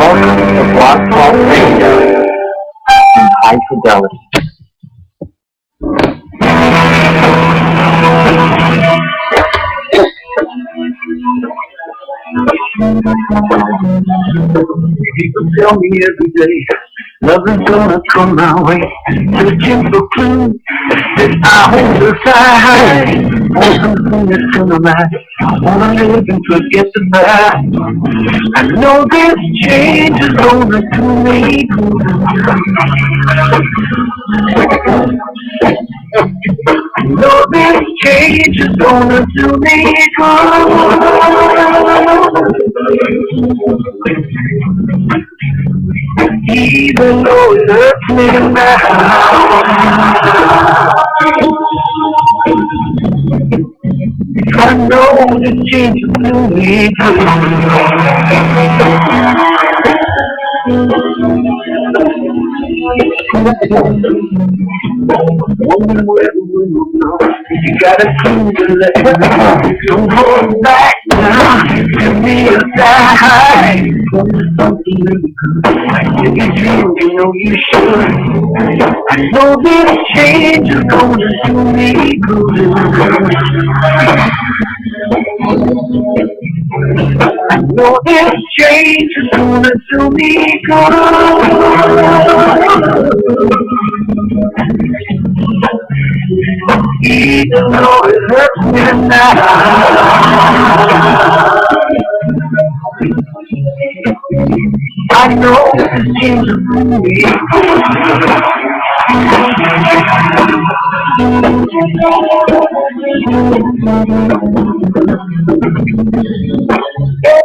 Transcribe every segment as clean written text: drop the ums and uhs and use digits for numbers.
Welcome to Blog Talk Radio in high fidelity. People tell me every day, nothing's gonna come my way. Searching for clues that I hold aside. Want something that's gonna last. I wanna live and forget the past. I know this change is gonna do me good. I know this change is gonna do me good. Even though it hurts me now, I know this change will do me good. You gotta prove to let it go. Don't hold back now. Give me a side. Something really good. If you feel, you know you should. I know this change is gonna do me good. I know this change is gonna do me good. Even though it hurts me now, I know this change is do me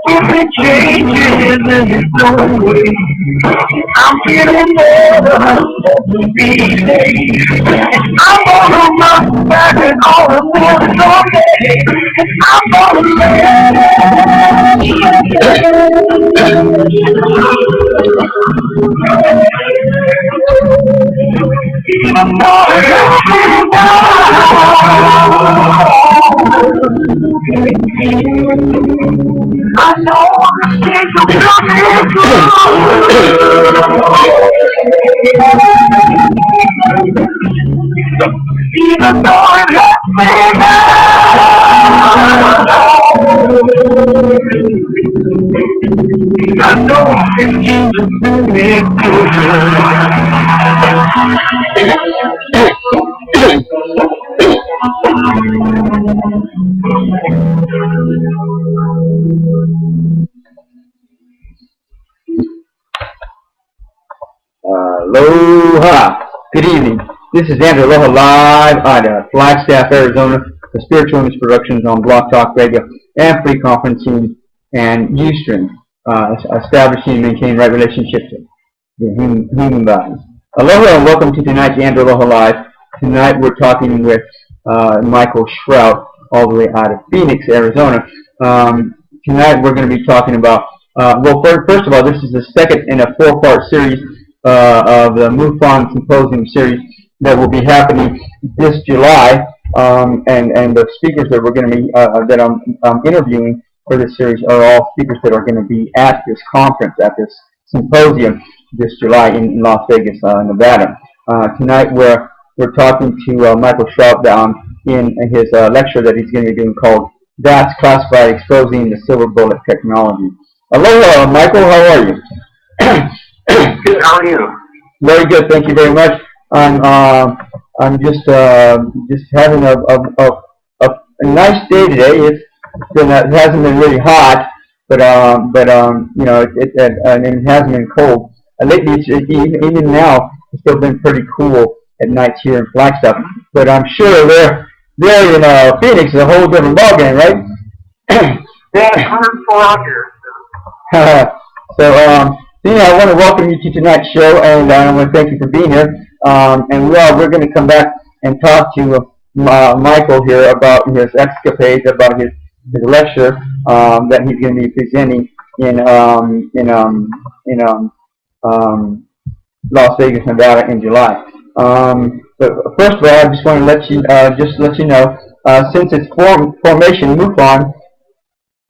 every change is in its own way. I'm feeling better every day. I'm gonna run back and all the things okay. I'm gonna live. Even though it hurts me now, I know this change will do me good. Even though it hurts me now, I know this change will do me good. Aloha. Good evening. This is Andrew Aloha live out of Flagstaff, Arizona, the Spiritualist Productions on Blog Talk Radio and free conferencing and Ustream, establishing and maintaining right relationships with human bodies. Aloha and welcome to tonight's Andrew Aloha Live. Tonight we're talking with Michael Schratt, all the way out of Phoenix, Arizona. Tonight we're going to be talking about, well, first of all, this is the second in a four-part series of the MUFON Symposium series that will be happening this July, and the speakers that we're going to be that I'm interviewing for this series are all speakers that are going to be at this conference, at this symposium this July in Las Vegas, Nevada. Tonight we're talking to Michael Schratt in his lecture that he's going to be doing called "That's Classified: Exposing the Silver Bullet Technology." Aloha, Michael. How are you? Good, how are you? Very good, thank you very much. I'm just having a nice day today. It hasn't been really hot, but you know, it hasn't been cold. Lately, even now, it's still been pretty cool at nights here in Flagstaff. But I'm sure there in Phoenix is a whole different ballgame, right? Yeah, it's 104 out here. So, I want to welcome you to tonight's show, and I want to thank you for being here. And we're going to come back and talk to Michael here about his escapades, about his lecture that he's going to be presenting in Las Vegas, Nevada, in July. But first of all, I just want to let you know, since its formation, MUFON,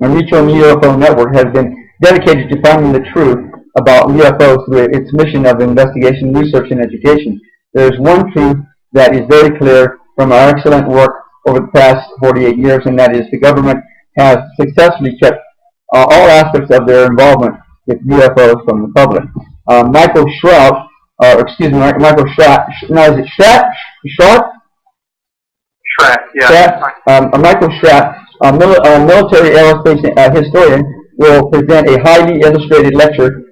a mutual UFO network, has been dedicated to finding the truth about UFOs through its mission of investigation, research, and education. There is one truth that is very clear from our excellent work over the past 48 years, and that is the government has successfully kept all aspects of their involvement with UFOs from the public. Michael Schratt, Michael Schratt, no, is it Schratt? Schratt? Schratt, yeah. Michael Schratt, a military aerospace historian, will present a highly illustrated lecture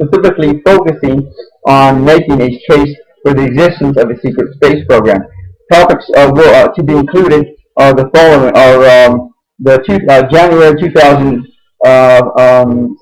specifically focusing on making a case for the existence of a secret space program. Topics to be included are the following: the January 2000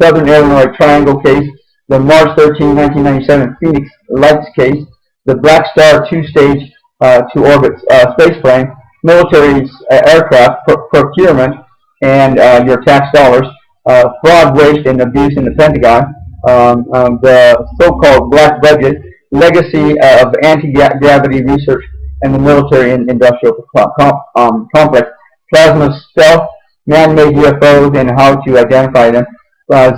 Southern Illinois Triangle case, the March 13, 1997 Phoenix Lights case, the Black Star two-stage to orbit spaceplane, military aircraft procurement, and your tax dollars, fraud, waste, and abuse in the Pentagon, the so-called black budget, legacy of anti-gravity research, and the military and industrial complex, plasma stealth, man-made UFOs and how to identify them,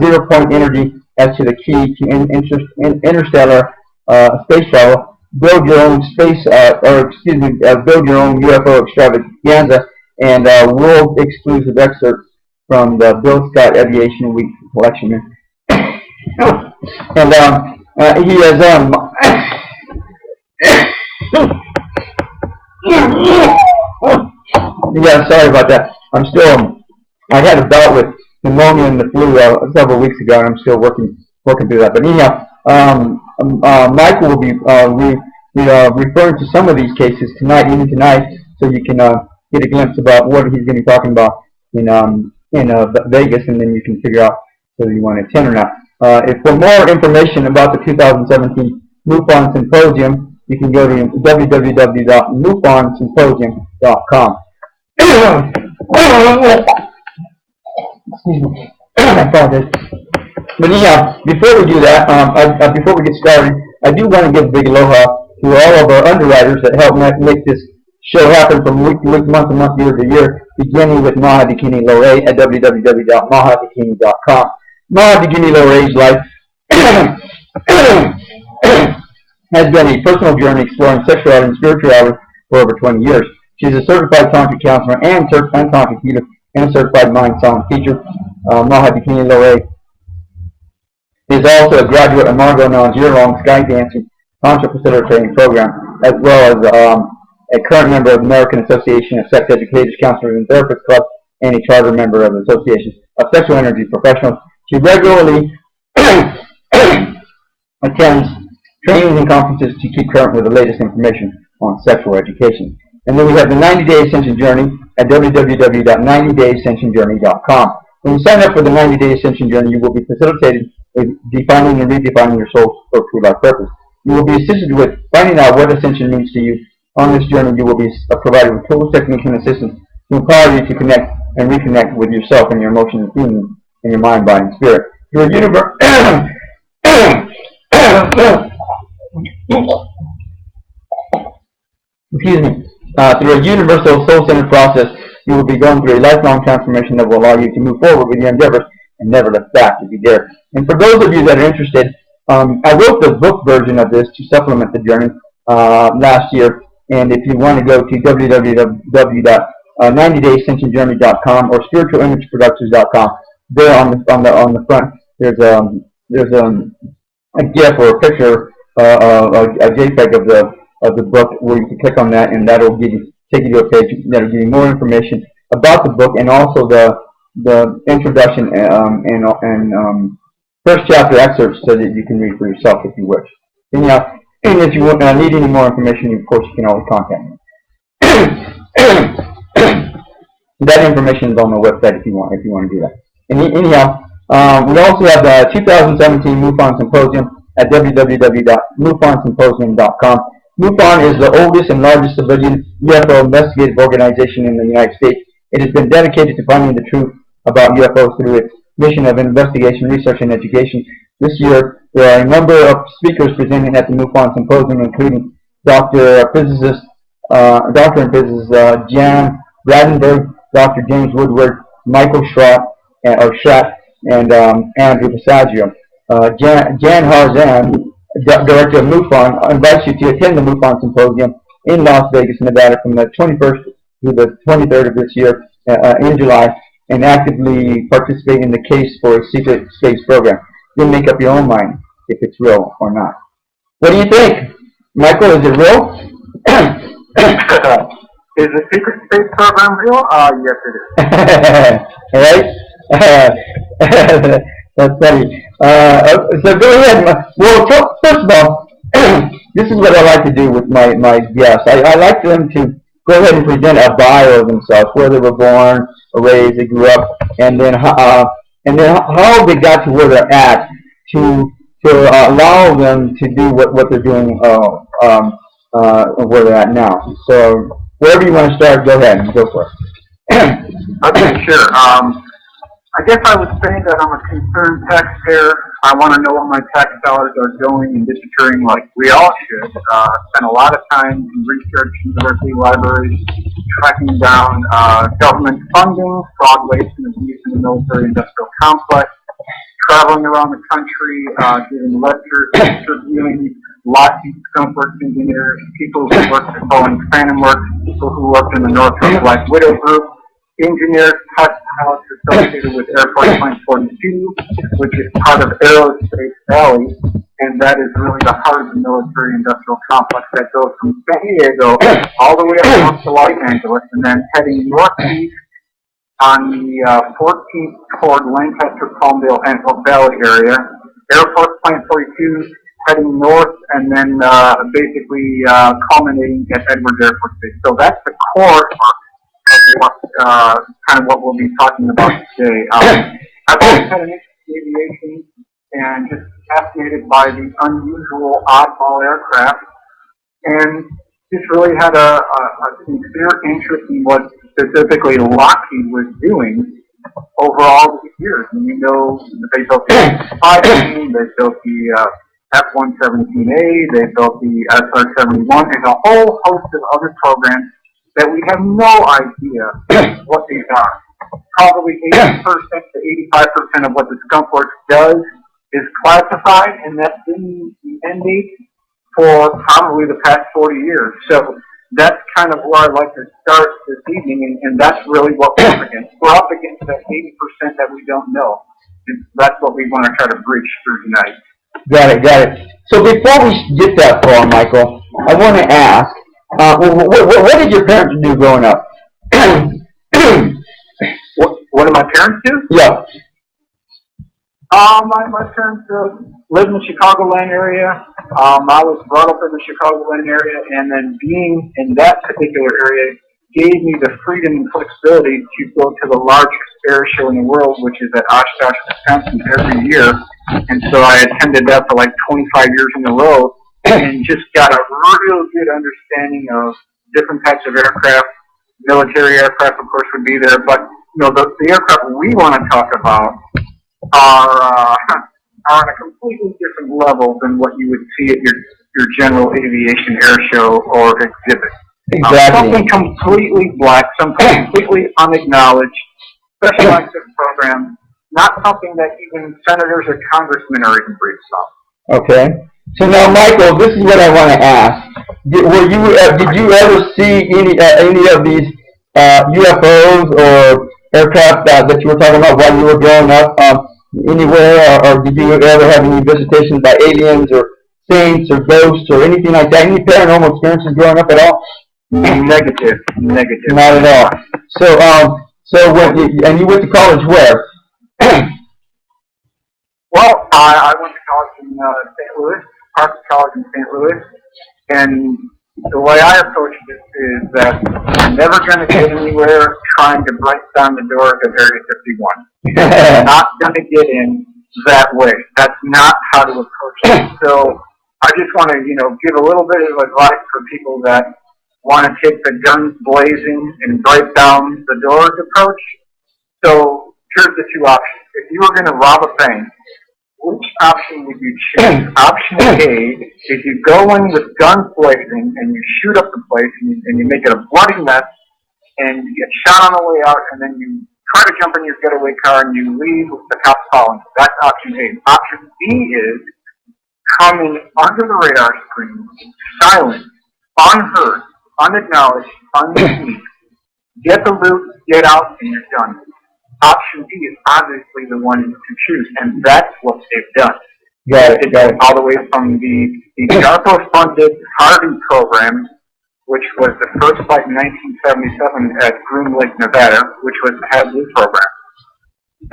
zero-point energy as to the key to interstellar space travel, build your own build your own UFO extravaganza, and world exclusive excerpts from the Bill Scott Aviation Week collection. And he has yeah, sorry about that. I had a bout with pneumonia and the flu several weeks ago, and I'm still working through that. But anyhow, Michael will be referring to some of these cases even tonight, so you can get a glimpse about what he's going to be talking about in Vegas, and then you can figure out whether you want to attend or not. If for more information about the 2017 MUFON Symposium, you can go to www.mufonsymposium.com. Excuse me. I apologize. But yeah, before we do that, before we get started, I do want to give a big aloha to all of our underwriters that help make this show happen from week to week, month to month, year to year, beginning with Maha Dikini Lore at www.mahadikini.com. Maha Dikini Lore's life has been a personal journey exploring sexuality and spirituality for over 20 years. She's a certified tantric counselor and tantric healer and a certified mind song teacher. Maha Dikini Lore is also a graduate of Margot Non's year-long Sky Dancing Tantra Facilitator Training Program, as well as a current member of the American Association of Sex Educators, Counselors, and Therapists Club, and a charter member of the Association of Sexual Energy Professionals. She regularly attends trainings and conferences to keep current with the latest information on sexual education. And then we have the 90-Day Ascension Journey at www.90dayascensionjourney.com. When you sign up for the 90-Day Ascension Journey, you will be facilitated with defining and redefining your soul's true life purpose. You will be assisted with finding out what Ascension means to you. On this journey, you will be provided with tools, techniques, and assistance to empower you to connect and reconnect with yourself and your emotions and feelings in your mind, body, and spirit. Through a through a universal soul-centered process, you will be going through a lifelong transformation that will allow you to move forward with your endeavors and never look back if you dare. And for those of you that are interested, I wrote the book version of this to supplement the journey last year. And if you want to go to www.90dayascensionjourney.com or spiritualimageproductions.com, there on the front there's a GIF or a picture, a JPEG of the book, where you can click on that, and that'll take you to a page that'll give you more information about the book, and also the introduction and first chapter excerpts, so that you can read for yourself if you wish. And if you need any more information, of course, you can always contact me. That information is on my website if you want to do that. And anyhow, we also have the 2017 MUFON Symposium at www.mufonsymposium.com. MUFON is the oldest and largest civilian UFO investigative organization in the United States. It has been dedicated to finding the truth about UFOs through its mission of investigation, research, and education. This year, there are a number of speakers presenting at the MUFON Symposium, including Dr. and physicist Jan Bradenberg, Dr. James Woodward, Michael Schratt, and Andrew Passaggio. Jan Harzan, Director of MUFON, invites you to attend the MUFON Symposium in Las Vegas, Nevada from the 21st through the 23rd of this year in July, and actively participate in the case for a secret space program. You'll make up your own mind if it's real or not. What do you think? Michael, is it real? Is the secret space program real? Yes, it is. All right. That's funny. So go ahead. Well, first of all, this is what I like to do with my guests. I like them to go ahead and present a bio of themselves, where they were born, or raised, they grew up, and then how they got to where they're at to allow them to do what they're doing where they're at now. So wherever you want to start, go ahead and go for it. Okay, sure. I guess I would say that I'm a concerned taxpayer. I want to know what my tax dollars are going and disappearing like we all should. Spend a lot of time in research, university libraries, tracking down government funding, fraud, waste, and abuse in the military-industrial complex, traveling around the country, giving lectures, interviewing Lockheed Skunk Works engineers, people who worked at Boeing Phantom Works, people who worked in the Northrop Black Widow Group, engineers, test pilots associated with Air Force Plane 42, which is part of Aerospace Valley, and that is really the heart of the military-industrial complex that goes from San Diego all the way up north to Los Angeles, and then heading northeast on the 14th toward Lancaster, Palmdale, Antelope Valley area. Air Force Plane 42 heading north, and then basically culminating at Edwards Air Force Base. So that's the core of what, kind of what we'll be talking about today. I've always had an interest in aviation and just fascinated by the unusual oddball aircraft, and just really had a sincere interest in what specifically Lockheed was doing over all these years. And you know, they built the F-15, they built the F-117A, they built the SR-71, and a whole host of other programs that we have no idea what these are. Probably 80% to 85% of what the Skunk Works does is classified, and that's been the mandate for probably the past 40 years. So that's kind of where I'd like to start this evening, and that's really what we're up against. We're up against that 80% that we don't know. And that's what we want to try to breach through tonight. Got it. So before we get that far, Michael, I want to ask, what did your parents do growing up? What did my parents do? Yeah. My parents lived in the Chicagoland area. I was brought up in the Chicagoland area, and then being in that particular area gave me the freedom and flexibility to go to the largest air show in the world, which is at Oshkosh, Wisconsin, every year. And so I attended that for like 25 years in a row, and just got a real good understanding of different types of aircraft. Military aircraft, of course, would be there, but you know, the aircraft we want to talk about are on a completely different level than what you would see at your general aviation air show or exhibit. Exactly. Something completely black, something completely unacknowledged, specialized program, not something that even senators or congressmen are even briefed on. Okay. So now, Michael, this is what I want to ask. Did you ever see any of these UFOs or aircraft that you were talking about while you were growing up anywhere, or did you ever have any visitations by aliens or saints or ghosts or anything like that? Any paranormal experiences growing up at all? Negative. Not at all. So when you went to college where? Well, I went to college in St. Louis, Parks College in St. Louis, and the way I approach this is that I'm never going to get anywhere trying to break down the doors of Area 51. I'm not going to get in that way. That's not how to approach it. So I just want to, give a little bit of advice for people that want to take the guns blazing and break down the doors approach. So here's the two options. If you were going to rob a bank, which option would you choose? Option A is you go in with guns blazing and you shoot up the place and you make it a bloody mess and you get shot on the way out and then you try to jump in your getaway car and you leave with the cops following you. That's option A. Option B is coming under the radar screen, silent, unheard, unacknowledged, unseen. Get the loot, get out, and you're done. Option D is obviously the one to choose, and that's what they've done. Got it. All the way from the DARPA-funded Harvey program, which was the first flight in 1977 at Groom Lake, Nevada, which was the Had-Blue program.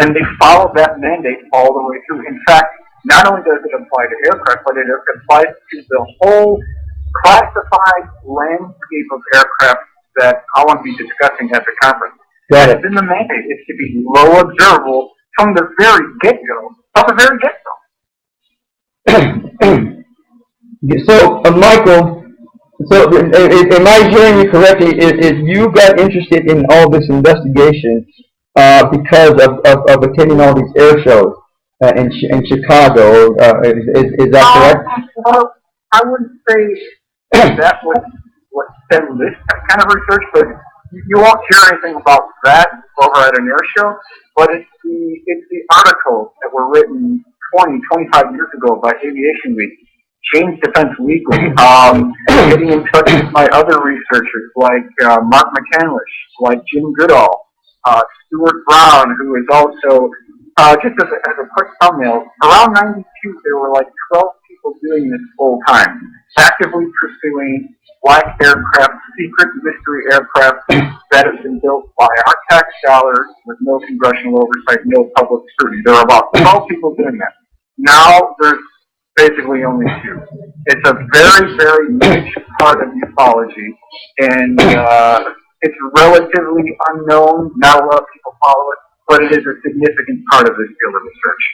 And they followed that mandate all the way through. In fact, not only does it apply to aircraft, but it applies to the whole classified landscape of aircraft that I want to be discussing at the conference. It's in the mandate. It's to be low observable from the very get-go. So, Michael, so am I hearing you correctly? If you got interested in all this investigation because of attending all these air shows in Chicago, is that correct? Well, I wouldn't say that was stem this kind of research, but you won't hear anything about that over at an air show. But it's the articles that were written 20, 25 years ago by Aviation Week, Change Defense Weekly, getting in touch with my other researchers like Mark McCandlish, like Jim Goodall, Stuart Brown, who is also, just as a quick thumbnail, around 92 there were like 12 people doing this full time, actively pursuing black aircraft, secret mystery aircraft that have been built by our tax dollars with no congressional oversight, no public scrutiny. There are about 12 people doing that. Now there's basically only 2. It's a very, very niche part of ufology, and it's relatively unknown. Not a lot of people follow it, but it is a significant part of this field of research.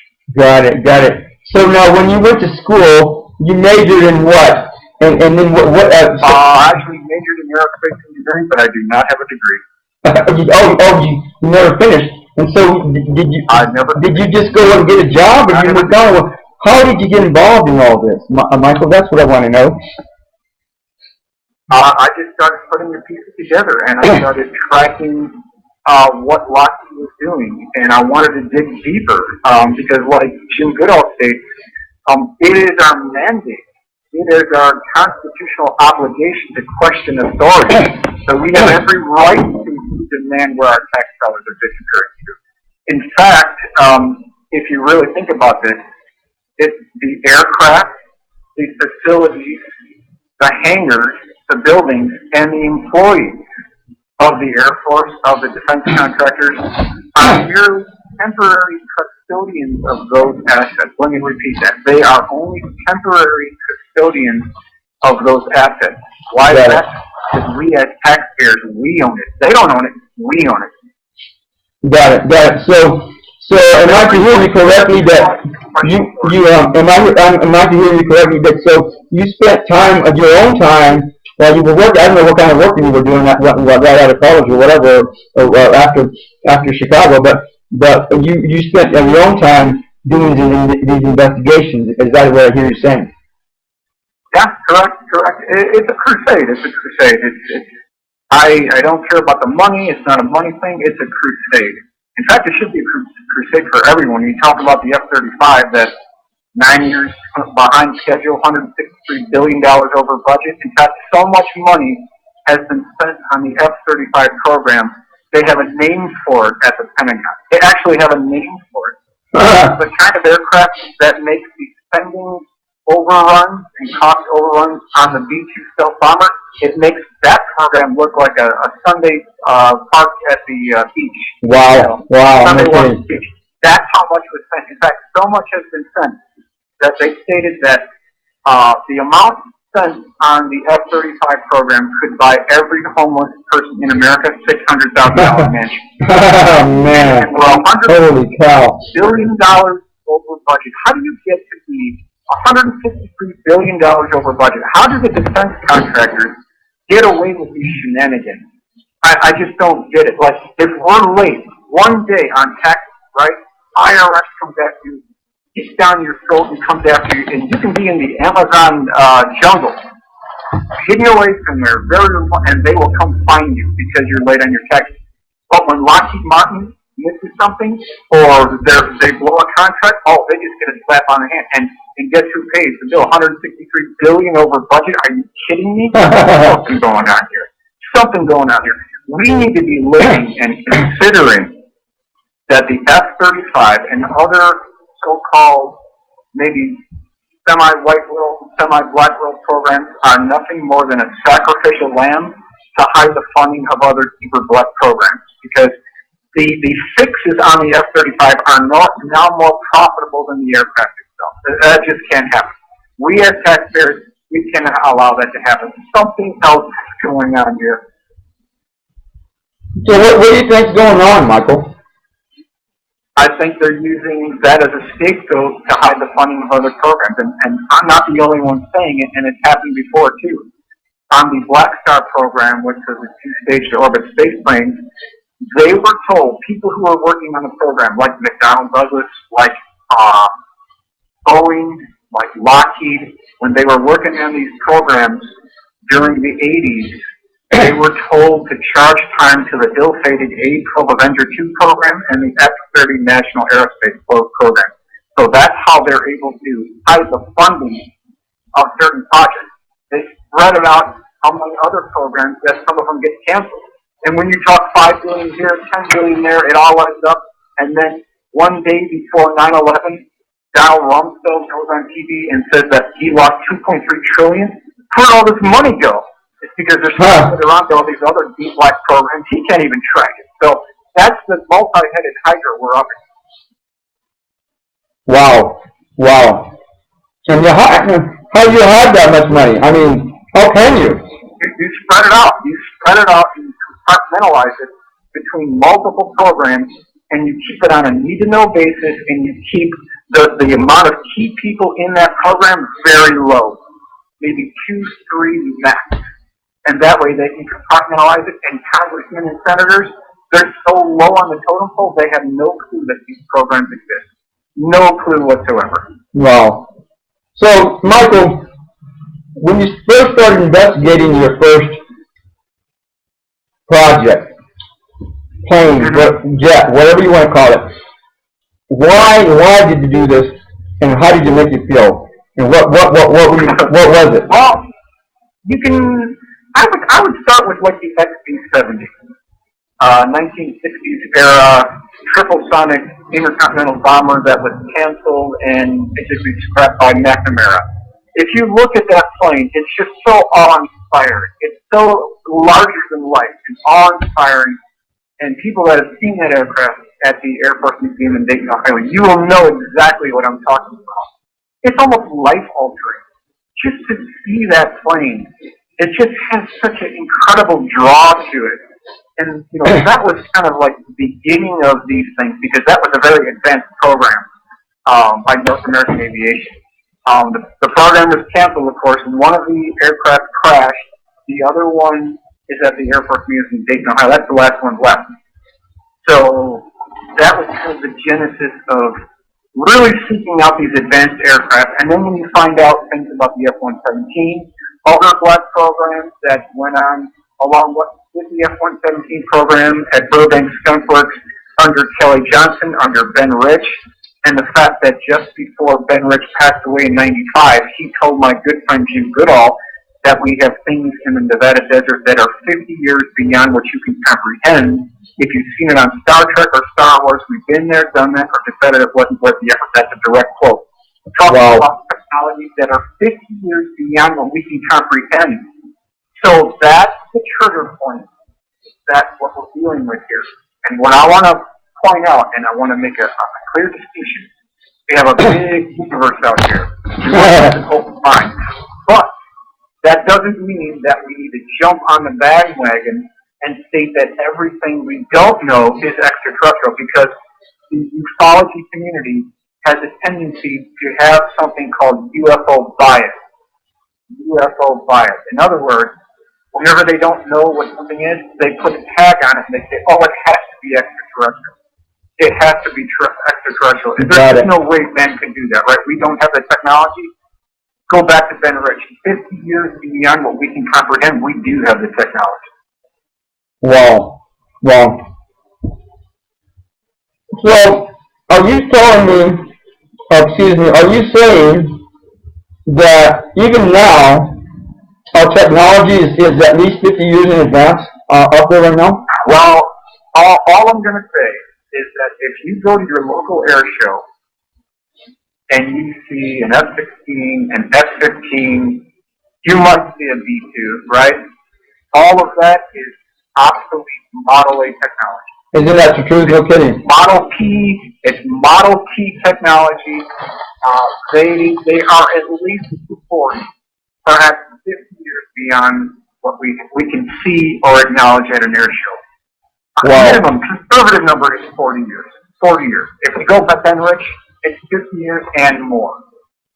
Got it. So now, when you went to school, you majored in what? And then what? I actually majored in aerospace engineering, but I do not have a degree. You never finished. And so, did you just go and get a job, or you were going? How did you get involved in all this, Michael? That's what I want to know. I just started putting the pieces together, and I started tracking what Lockheed was doing, and I wanted to dig deeper because, like Jim Goodall states, it is our mandate. It is our constitutional obligation to question authority. So we have every right to demand where our tax dollars are disappearing to. In fact, if you really think about this, it's the aircraft, the facilities, the hangars, the buildings, and the employees of the Air Force, of the defense contractors, are merely temporary custodians of those assets. Let me repeat that. They are only temporary custodians of those assets. Why is that? Because we as taxpayers, we own it. They don't own it, we own it. Got it. So am I to hear you correctly that am I to hear you correctly that so you spent time of your own time while you were working? I don't know what kind of work you were doing right out of college or whatever, or after Chicago, but you spent your own time doing these investigations. Is that what I hear you saying? Yeah, correct. It's a crusade. I don't care about the money. It's not a money thing. It's a crusade. In fact, it should be a crusade for everyone. You talk about the F-35 that's 9 years behind schedule, $163 billion over budget. In fact, so much money has been spent on the F-35 program, they have a name for it at the Pentagon. They actually have a name for it. The kind of aircraft that makes the spending overruns and cost overruns on the B-2 stealth bomber, it makes that program look like a Sunday park at the beach. Wow. Sunday beach. That's how much was spent. In fact, so much has been spent that they stated that the amount spent on the F-35 program could buy every homeless person in America $600,000 mansion. Oh, man. And we're Holy cow. $100 billion over budget. How do you get to be $153 billion over budget? How do the defense contractors get away with these shenanigans? I just don't get it. Like, if we're late one day on taxes, right, IRS comes after you, kicks down your throat and comes after you, and you can be in the Amazon jungle, hidden away somewhere, and they will come find you because you're late on your taxes. But when Lockheed Martin misses something, or they blow a contract, oh, they just get a slap on the hand. And guess who pays the bill? $163 billion over budget. Are you kidding me? Something going on here. Something going on here. We need to be looking and considering that the F-35 and other so-called maybe semi-white world, semi-black world programs are nothing more than a sacrificial lamb to hide the funding of other deeper black programs. Because the fixes on the F-35 are now more profitable than the aircraft itself. That just can't happen. We as taxpayers, we cannot allow that to happen. Something else is going on here. So what do you think's going on, Michael? I think they're using that as a scapegoat to hide the funding of other programs. And I'm not the only one saying it, and it's happened before, too. On the Black Star program, which was a two-stage orbit space plane, they were told, people who were working on the program, like McDonnell Douglas, like Boeing, like Lockheed, when they were working on these programs during the 80s, they were told to charge time to the ill-fated A-12 Avenger 2 program and the X-30 National Aerospace program. So that's how they're able to hide the funding of certain projects. They spread it out among other programs that some of them get canceled. And when you talk $5 billion here, $10 billion there, it all ends up. And then one day before 9/11, Donald Rumsfeld goes on TV and says that he lost $2.3 trillion. Where did all this money go? It's because there's something around all these other deep black programs. He can't even track it. So that's the multi-headed hydra we're up in. Wow. Wow. And how do you hide that much money? I mean, how can you? You spread it out. You spread it out and you compartmentalize it between multiple programs, and you keep it on a need-to-know basis, and you keep the amount of key people in that program very low, maybe 2, 3 max. And that way they can compartmentalize it, and congressmen and senators, they're so low on the totem pole, they have no clue that these programs exist. No clue whatsoever. Wow. So, Michael, when you first started investigating your first project, plane, jet, whatever you want to call it, why did you do this, and how did it make you feel? And what was it? Well, you can. I would start with like the XB-70, 1960s era triple sonic intercontinental bomber that was canceled and basically scrapped by McNamara. If you look at that plane, it's just so awe-inspiring. It's so larger than life and awe-inspiring. And people that have seen that aircraft at the Air Force Museum in Dayton, Ohio, you will know exactly what I'm talking about. It's almost life-altering. Just to see that plane, it just has such an incredible draw to it. And, you know, that was kind of like the beginning of these things, because that was a very advanced program by North American Aviation. The program was canceled, of course, and one of the aircraft crashed. The other one is at the Air Force Museum in Dayton, Ohio. That's the last one left. So that was kind of the genesis of really seeking out these advanced aircraft. And then when you find out things about the F-117, other black programs that went on along with the F-117 program at Burbank Skunk Works under Kelly Johnson, under Ben Rich, and the fact that just before Ben Rich passed away in '95, he told my good friend Jim Goodall that we have things in the Nevada desert that are 50 years beyond what you can comprehend. If you've seen it on Star Trek or Star Wars, we've been there, done that, or decided it wasn't worth the effort. That's a direct quote. Talking about technologies that are 50 years beyond what we can comprehend. So that's the trigger point. That's what we're dealing with here. And what I want to point out, and I want to make a clear distinction, we have a big universe out here. We want to open mind. But that doesn't mean that we need to jump on the bandwagon and state that everything we don't know is extraterrestrial, because the ufology community has a tendency to have something called UFO bias. UFO bias. In other words, whenever they don't know what something is, they put a tag on it and they say, oh, it has to be extraterrestrial. It has to be extraterrestrial. There's no way Ben can do that, right? We don't have the technology. Go back to Ben Rich. 50 years beyond what we can comprehend, we do have the technology. Wow. Wow. So, are you telling me, excuse me, are you saying that even now, our technology is at least 50 years in advance up there right now? Well, all I'm going to say is that if you go to your local air show and you see an F-16, an F-15, you might see a B-2, right? All of that is obsolete Model A technology. Isn't that the truth? No kidding. Model P, it's Model T technology. They are at least 40, perhaps 50 years beyond what we can see or acknowledge at an air show. Wow. Minimum conservative number is 40 years. 40 years. If we go back then, Rich, it's 50 years and more.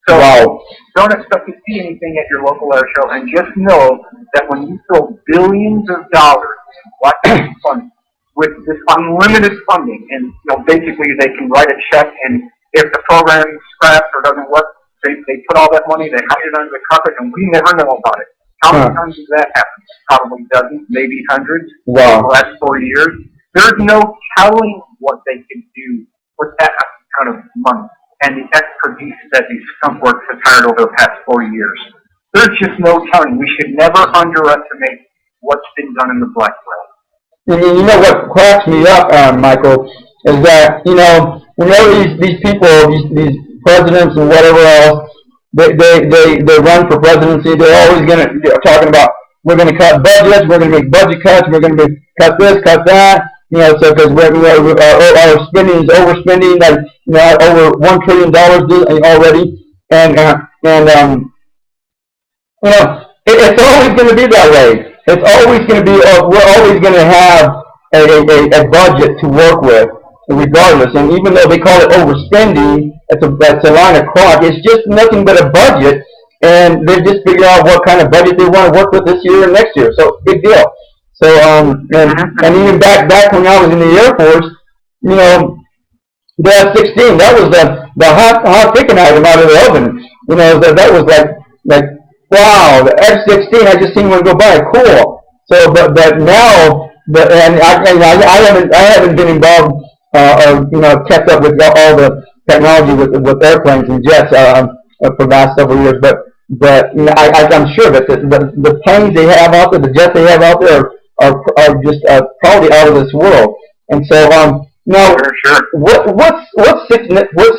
So wow. Don't expect to see anything at your local air show, and just know that when you throw billions of dollars in black funding with this unlimited funding, and basically they can write a check, and if the program scraps or doesn't work, they put all that money, they hide it under the carpet, and we never know about it. How many times does that happen? Probably dozens, maybe hundreds. Wow. In the last 4 years. There's no telling what they can do with that kind of money and the expertise that these skunk works have hired over the past 40 years. There's just no telling. We should never underestimate what's been done in the black world. And you know what cracks me up, Michael, is that, whenever these people, these presidents and whatever else, they run for presidency, they're always talking about, we're going to cut budgets, we're going to make budget cuts, we're going to cut this, cut that, so because our spending is overspending, like, over $1 trillion already, and it's always going to be that way. It's always going to be, we're always going to have a budget to work with, regardless. And even though they call it overspending, that's a line of clock. It's just nothing but a budget, and they just figure out what kind of budget they want to work with this year and next year. So big deal. So and even back when I was in the Air Force, the F-16, that was the hot chicken item out of the oven. That was like wow, the F-16, I just seen one go by, cool. So but now, I haven't been involved or kept up with all the technology with airplanes and jets for the last several years, but I'm sure that the planes they have out there, the jets they have out there are just probably out of this world. And so now, sure. What's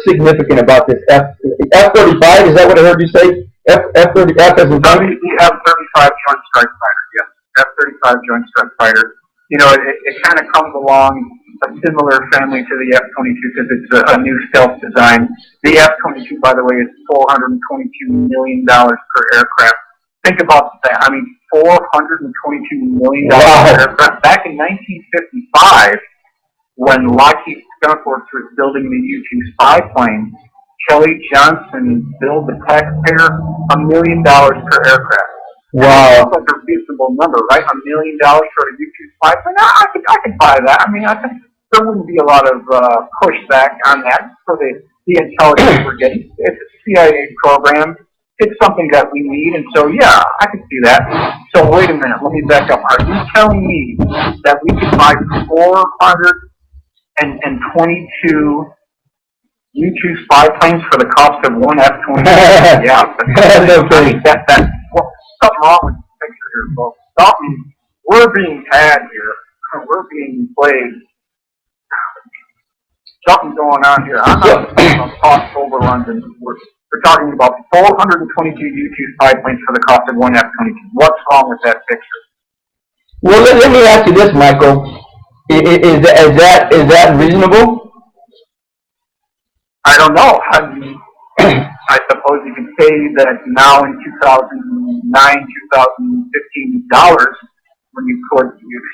significant about this F-35? Is that what I heard you say? F-30 F as in the F-35 Joint Strike Fighter. Yes, F-35 Joint Strike Fighter. It kind of comes along a similar family to the F-22 because it's a new stealth design. The F-22, by the way, is $422 million per aircraft. Think about that. I mean, $422 million per aircraft. Back in 1955, when Lockheed Skunk Works was building the U-2 spy plane, Kelly Johnson billed the taxpayer $1 million per aircraft. Wow. That's like a reasonable number, right? $1 million for a U-2 spy plane. I could buy that. I mean, I think there wouldn't be a lot of pushback on that for the intelligence we're getting. It's a CIA program. It's something that we need, and so, yeah, I can see that. So, wait a minute. Let me back up. Are you telling me that we could buy 422 U-2 spy planes for the cost of one F-22? Yeah. Something wrong with the picture here, folks. We're being had here. We're being played. Something's going on here. I'm not talking about cost overruns, and we're talking about 422 U-2 spy planes for the cost of one F-22. What's wrong with that picture? Well, let me ask you this, Michael. Is that reasonable? I don't know. I suppose you can say that now in 2009, 2015 dollars, when you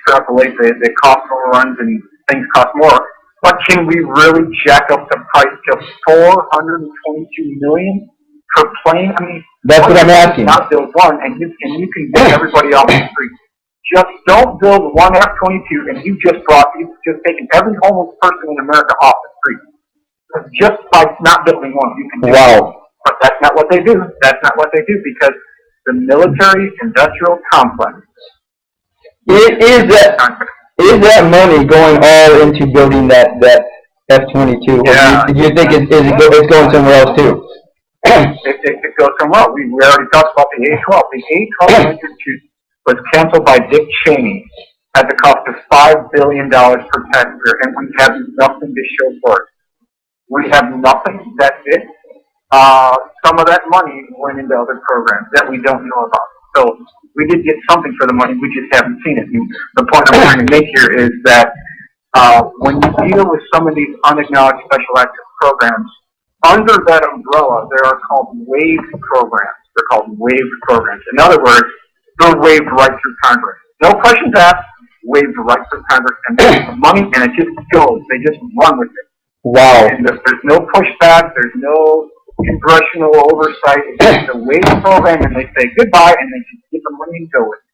extrapolate the cost overruns and things cost more. But can we really jack up the price to $422 million per plane? I mean, that's what I'm asking. Not build one, and you can get everybody off the street. Just don't build one F-22, and you've just taken every homeless person in America off the street. Just by not building one, you can do it. But that's not what they do. That's not what they do, because the military-industrial complex is that money going all into building that F-22. Yeah. Do you think it's going somewhere else too? It goes somewhere else. We already talked about the A-12. The A-12 was canceled by Dick Cheney at the cost of $5 billion per taxpayer, and we have nothing to show for it. We have nothing. That's it. Some of that money went into other programs that we don't know about. So we did get something for the money. We just haven't seen it. And the point I'm trying to make here is that when you deal with some of these unacknowledged special access programs, under that umbrella, there are called waived programs. They're called waived programs. In other words, they're waived right through Congress. No questions asked, waived right through Congress, and there's the money, and it just goes. They just run with it. Wow. And there's no pushback, there's no congressional oversight. It's just a waived program, and they say goodbye, and they just get the money and go with it.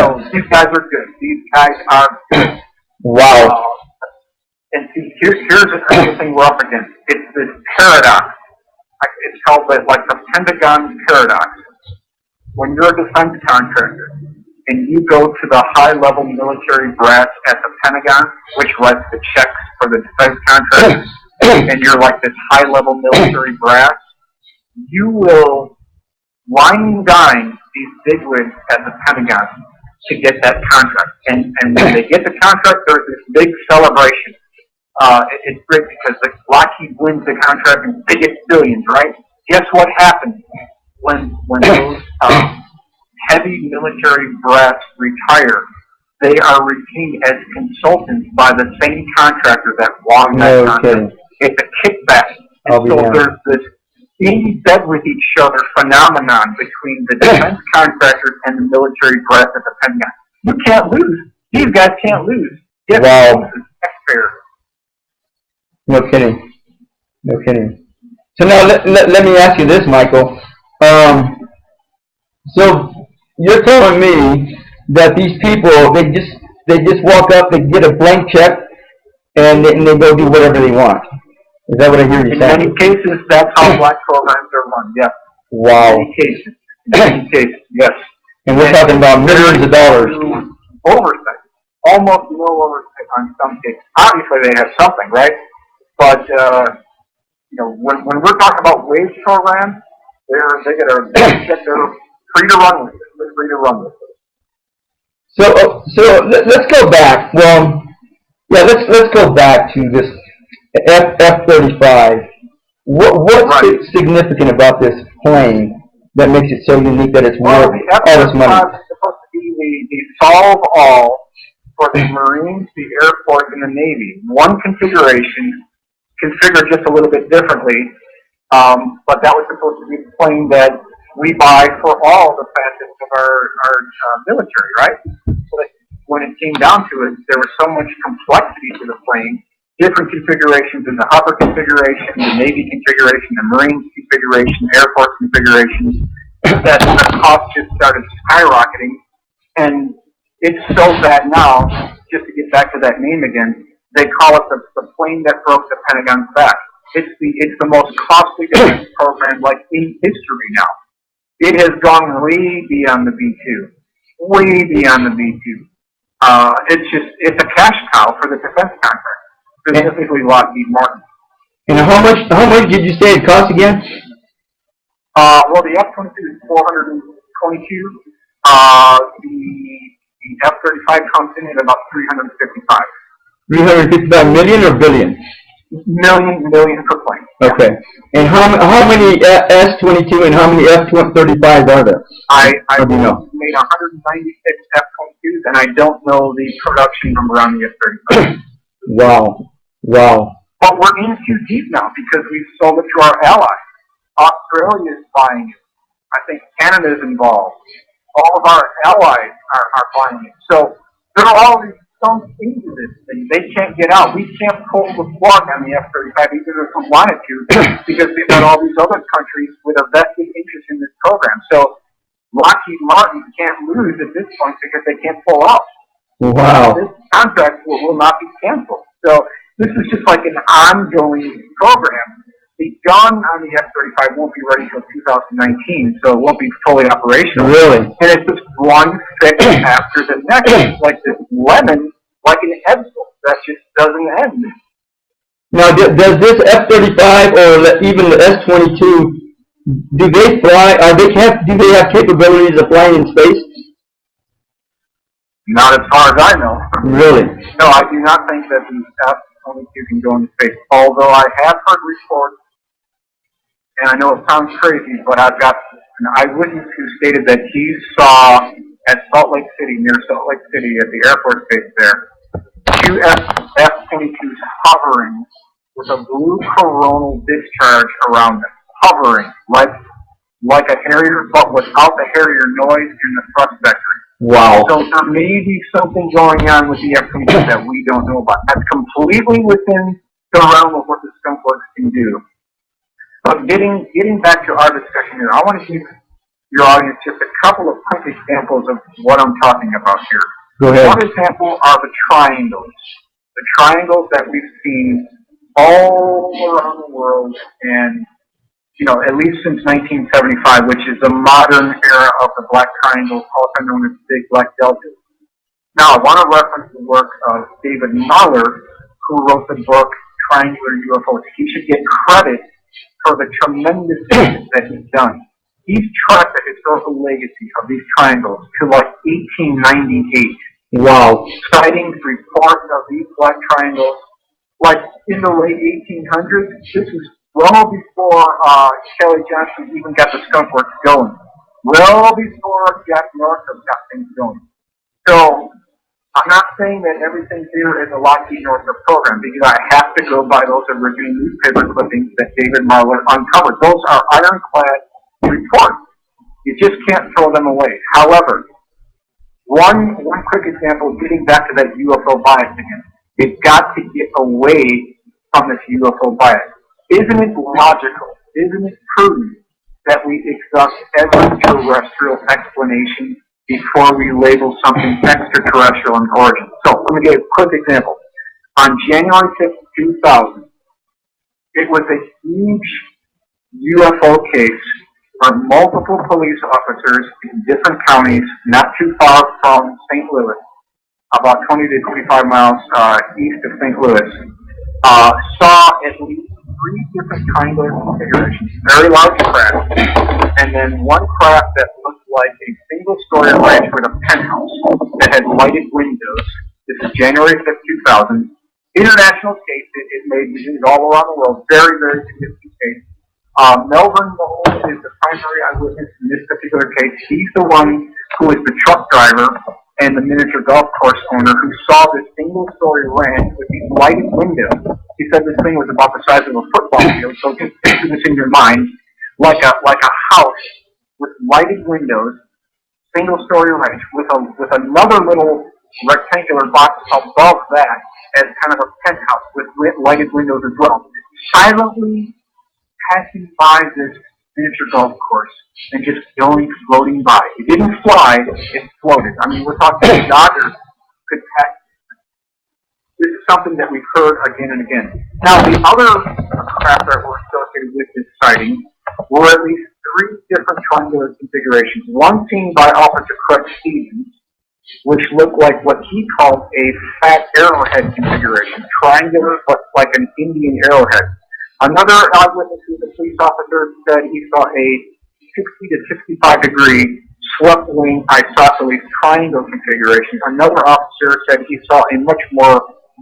So these guys are good. These guys are good. Wow. And see, here's the thing we're up against. It's this paradox. It's called like the Pentagon Paradox. When you're a defense contractor and you go to the high-level military brass at the Pentagon, which writes the checks for the defense contractors, and you're like this high-level military brass, you will wine and dine these bigwigs at the Pentagon to get that contract. And when they get the contract, there's this big celebration. It's great because Lockheed wins the contract and they get billions, right? Guess what happens when those heavy military brass retire? They are retained as consultants by the same contractor that won that contract. It's a kickback. And so there's this in bed with each other phenomenon between the defense contractors and the military brass at the Pentagon. You can't lose. These guys can't lose. Yes, wow. Taxpayer. No kidding. No kidding. So now let me ask you this, Michael. So you're telling me that these people they just walk up, they get a blank check, and they go do whatever they want. Is that what I hear you saying? In many cases, that's how black programs are run. Yes. Wow. In many cases, yes. And we're talking about millions of dollars. Oversight. Almost no oversight on some cases. Obviously, they have something, right? But when we're talking about wage programs, they're free to run with it. They're free to run with it. So let's go back. Well, yeah, let's go back to this F-35. What's significant about this plane that makes it so unique that it's worth all this money? F-35 is supposed to be the solve-all for the Marines, the Air Force, and the Navy. One configuration, configured just a little bit differently, but that was supposed to be the plane that we buy for all the facets of our military, right? But when it came down to it, there was so much complexity to the plane, different configurations in the upper configuration, the Navy configuration, the Marines configuration, Air Force configuration, that the cost just started skyrocketing. And it's so bad now, just to get back to that name again, they call it the plane that broke the Pentagon's back. It's the most costly defense program like in history now. It has gone way beyond the B-2. Way beyond the B-2. It's a cash cow for the defense contract, specifically Lockheed Martin. And how much did you say it cost again? Well, the F-22 is $422. The F-35 comes in at about $355. 355 million or billion? Million per plane. Okay. And how many S-22 and how many F-35s are there? I made 196 F-22s, and I don't know the production number on the F-35. Wow. But we're in too deep now because we've sold it to our allies. Australia is buying it. I think Canada is involved. All of our allies are buying it. So there are all these sunk into this thing. They can't get out. We can't pull the plug on the F-35 even if we wanted to because we've got all these other countries with a vested interest in this program. So Lockheed Martin can't lose at this point because they can't pull out. Wow. This contract will not be canceled. So this is just like an ongoing program. The gun on the F-35 won't be ready until 2019, so it won't be fully operational. Really? And it's just one fix after the next. It's like this lemon, like an Edsel, that just doesn't end. Now, does this F-35 or even the S-22, do they fly? Do they have capabilities of flying in space? Not as far as I know. Really? No, I do not think that the F-22 can go into space. Although I have heard reports, and I know it sounds crazy, but I've got an eyewitness who stated that he saw at Salt Lake City, near Salt Lake City, at the Air Force Base there, two F-22s hovering with a blue coronal discharge around them, hovering like a Harrier, but without the Harrier noise and the thrust vector. Wow. So there may be something going on with the F-22 that we don't know about. That's completely within the realm of what the skunk works can do. But getting back to our discussion here, I want to give your audience just a couple of quick examples of what I'm talking about here. Go ahead. One example are the triangles. The triangles that we've seen all around the world, and at least since 1975, which is the modern era of the black triangles, also known as big black deltas. Now, I want to reference the work of David Muller, who wrote the book Triangular UFOs. He should get credit for the tremendous things that he's done. He's tracked the historical legacy of these triangles to like 1898. Wow. Sightings, reports of these black triangles, like in the late 1800s. This was well before Kelly Johnson even got the skunk works going. Well before Jack Northrop got things going. So, I'm not saying that everything here is a Lockheed Northrop program, because I have to go by those original newspaper clippings that David Muller uncovered. Those are ironclad reports. You just can't throw them away. However, one quick example, getting back to that UFO bias again. We've got to get away from this UFO bias. Isn't it logical, isn't it prudent that we exhaust every terrestrial explanation before we label something extraterrestrial in origin? So, let me give a quick example. On January 5th, 2000, it was a huge UFO case where multiple police officers in different counties, not too far from St. Louis, about 20 to 25 miles east of St. Louis, saw at least 3 different triangular configurations, very large craft, and then one craft that looked like a single-story ranch with a penthouse that had lighted windows. This is January 5th, 2000. International case. It made news all around the world. Very, very significant case. Melvin Mahone is the primary eyewitness in this particular case. He's the one who is the truck driver and the miniature golf course owner who saw this single-story ranch with these lighted windows. He said this thing was about the size of a football field, so just picture this in your mind, like a house with lighted windows, single-story ranch, with another little rectangular box above that as kind of a penthouse with lighted windows as well. Silently passing by this miniature golf course and just floating by. It didn't fly, it floated. I mean, we're talking Dodgers could pass. This is something that we've heard again and again. Now, the other craft that were associated with this sighting were at least 3 different triangular configurations. One seen by Officer Craig Stevens, which looked like what he called a fat arrowhead configuration, triangular but like an Indian arrowhead. Another eyewitness who's a police officer said he saw a 60 to 65 degree swept wing isosceles triangle configuration. Another officer said he saw a much more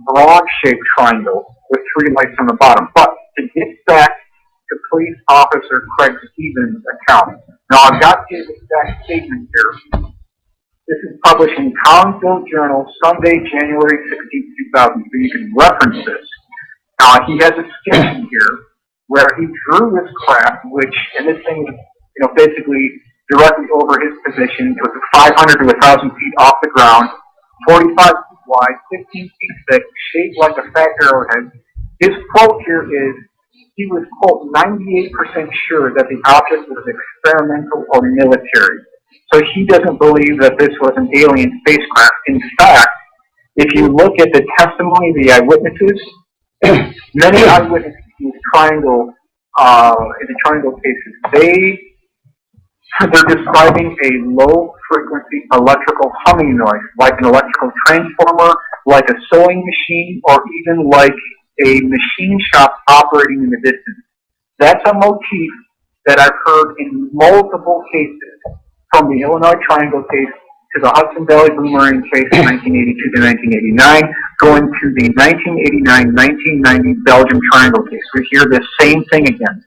broad-shaped triangle with 3 lights on the bottom. But to get back to police officer Craig Stevens' account. Now, I've got his exact statement here. This is published in Collinsville Journal, Sunday, January 16, 2000, so you can reference this. He has a sketch here where he drew this craft, which, and this thing was, basically directly over his position. It was 500 to 1,000 feet off the ground, 45 feet wide, 15 feet thick, shaped like a fat arrowhead. His quote here is, he was, quote, 98% sure that the object was experimental or military. So he doesn't believe that this was an alien spacecraft. In fact, if you look at the testimony of the eyewitnesses, many eyewitnesses in the triangle cases, they're describing a low-frequency electrical humming noise, like an electrical transformer, like a sewing machine, or even like a machine shop operating in the distance. That's a motif that I've heard in multiple cases, from the Illinois Triangle case to the Hudson Valley Boomerang case in 1982 to 1989, going to the 1989-1990 Belgium Triangle case. We hear this same thing again,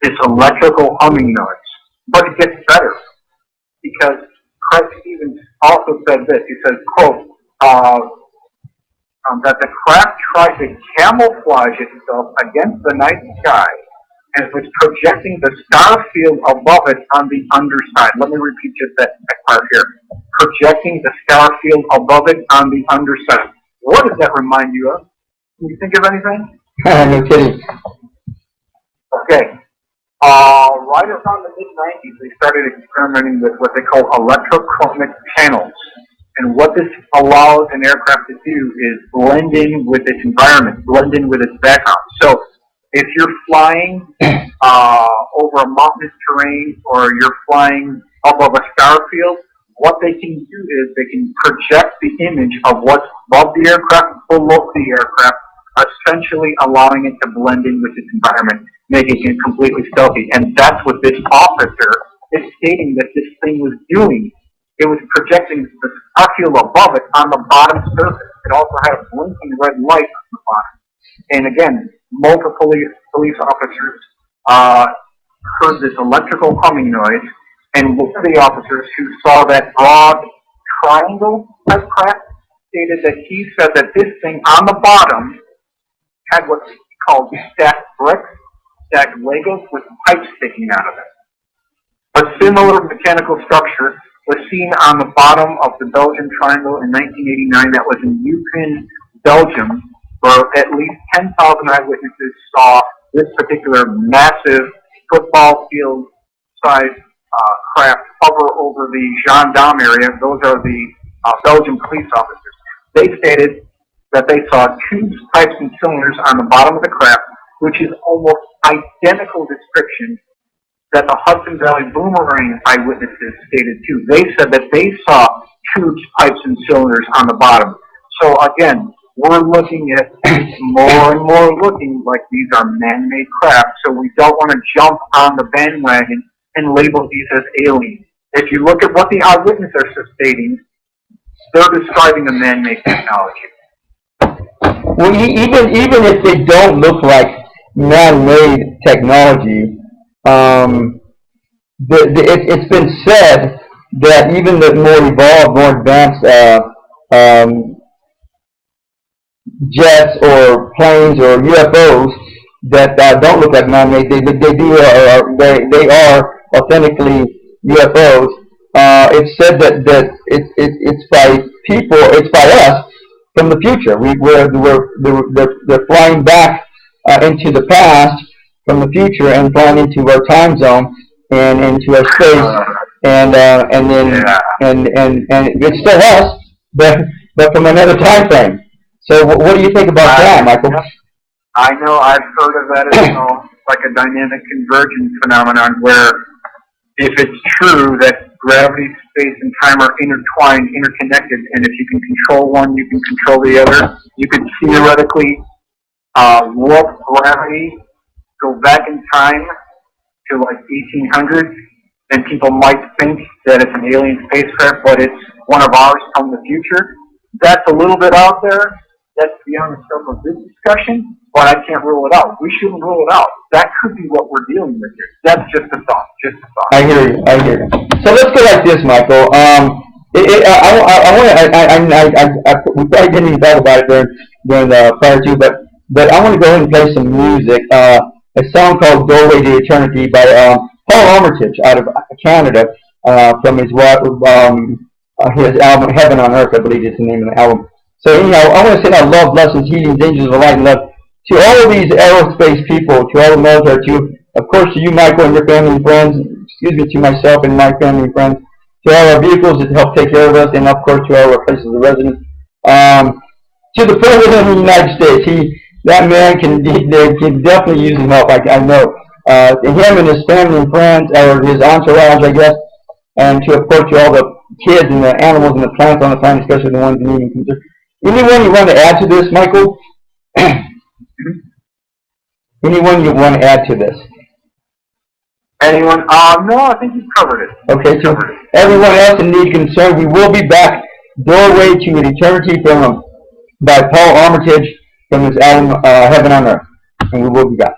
this electrical humming noise. But it gets better, because Craig Stevens also said this. He said, quote, that the craft tried to camouflage itself against the night sky as it was projecting the star field above it on the underside. Let me repeat just that part here. Projecting the star field above it on the underside. What does that remind you of? Can you think of anything? No kidding. Okay. Right around the mid-90s, they started experimenting with what they call electrochromic panels. And what this allows an aircraft to do is blend in with its environment, blend in with its background. So if you're flying over a mountainous terrain, or you're flying above a star field, what they can do is they can project the image of what's above the aircraft, below the aircraft, essentially allowing it to blend in with its environment, making it completely stealthy. And that's what this officer is stating that this thing was doing. It was projecting the star field above it on the bottom surface. It also had a blinking red light on the bottom. And again, multiple police officers heard this electrical humming noise, and one of the officers who saw that broad triangle type craft stated that he said that this thing on the bottom had what he called stacked bricks, stacked Legos with pipes sticking out of it. A similar mechanical structure was seen on the bottom of the Belgian Triangle in 1989 that was in Yukon, Belgium, where at least 10,000 eyewitnesses saw this particular massive football field-sized craft hover over the gendarme area. Those are the Belgian police officers. They stated that they saw tubes, pipes, and cylinders on the bottom of the craft, which is almost identical description that the Hudson Valley Boomerang eyewitnesses stated too. They said that they saw tubes, pipes, and cylinders on the bottom. So again, we're looking at more and more looking like these are man-made craft, so we don't want to jump on the bandwagon and label these as aliens. If you look at what the eyewitnesses are stating, they're describing a man-made technology. Well, even if they don't look like man-made technology, it's been said that even the more evolved, more advanced jets or planes or UFOs that don't look like man-made, they are authentically UFOs. It's said that it's by people, it's by us from the future. They're flying back into the past from the future and flying into our time zone and into our space, and it's still us, but from another time frame. So what do you think about that, Michael? I know I've heard of that as like a dynamic convergence phenomenon, where if it's true that gravity, space, and time are intertwined, interconnected, and if you can control one, you can control the other, you could theoretically warp gravity, go back in time to like 1800s, and people might think that it's an alien spacecraft, but it's one of ours from the future. That's a little bit out there. That's beyond the scope of this discussion, but I can't rule it out. We shouldn't rule it out. That could be what we're dealing with here. That's just a thought. I hear you. So let's go like this, Michael. We probably didn't even talk about it during the prior to, but I want to go ahead and play some music. A song called "Doorway to Eternity" by Paul Armitage out of Canada, from his album "Heaven on Earth," I believe is the name of the album. So anyhow, I want to send out love, blessings, healings, angels of light, and love to all of these aerospace people, to all the military, of course, to you, Michael, and your family and friends, to myself and my family and friends, to all our vehicles that help take care of us, and of course to all our places of residence. To the President of the United States, that man can definitely use some help, I know. Him and his family and friends, or his entourage, I guess, and of course to all the kids and the animals and the plants on the planet, especially the ones in need. Anyone you want to add to this, Michael? Anyone you want to add to this? Anyone? No, I think you've covered it. Okay, so everyone else in need concern, we will be back. Doorway to an Eternity from by Paul Armitage from his album Heaven on Earth, and we will be back.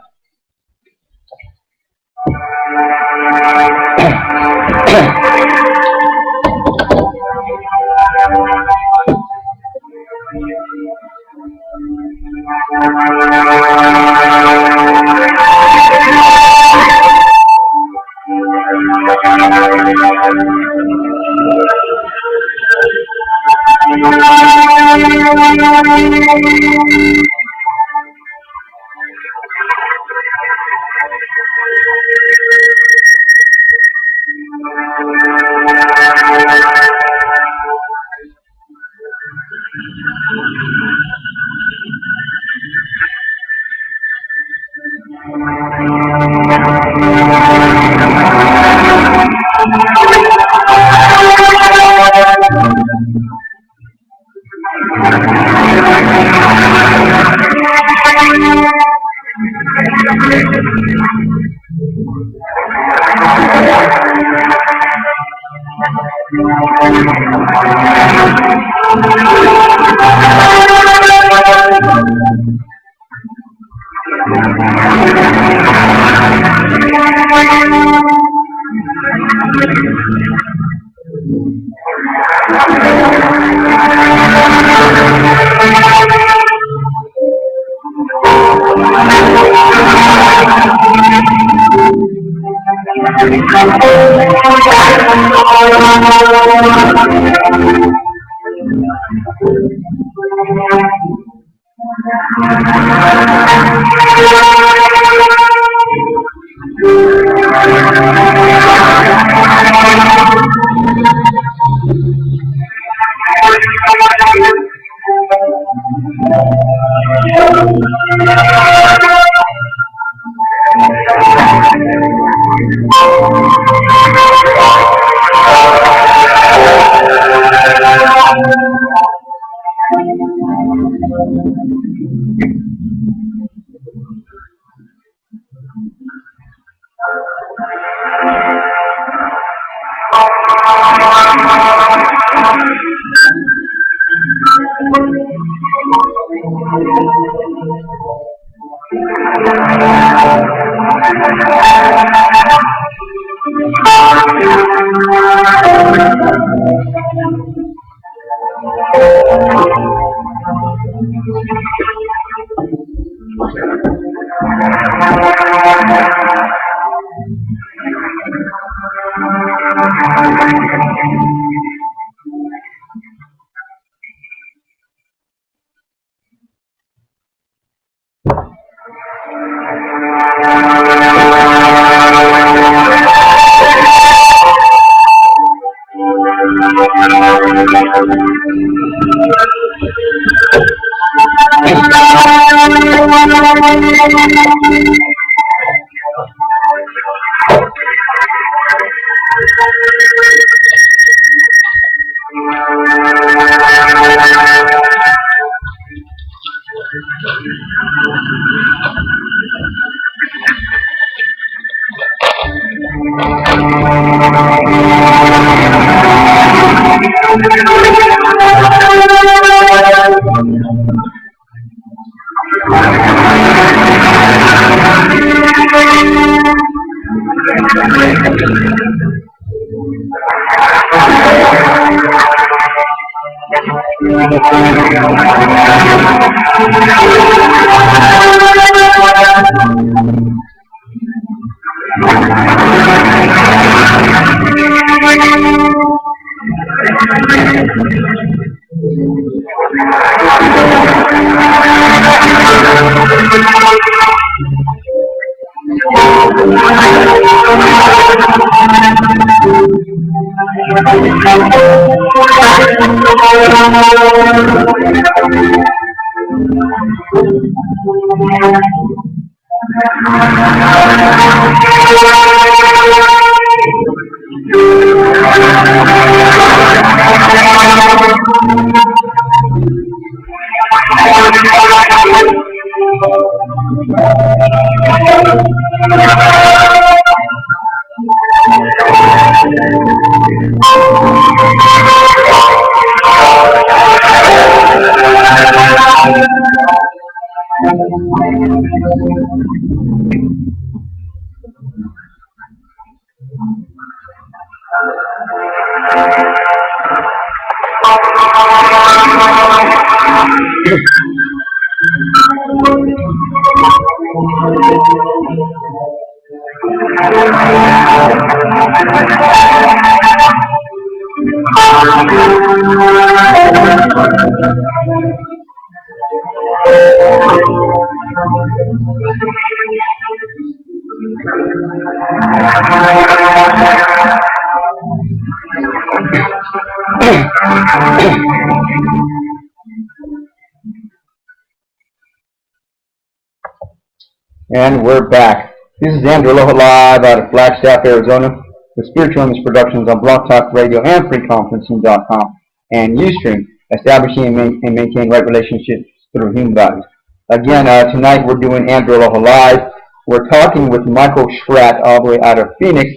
And we're back. This is Andrew Aloha live out of Flagstaff, Arizona, with Spiritualist Productions on Blog Talk Radio and FreeConferencing.com, and Ustream, establishing and maintaining right relationships through human values. Again, tonight we're doing Andrew Aloha live. We're talking with Michael Schratt, all the way out of Phoenix,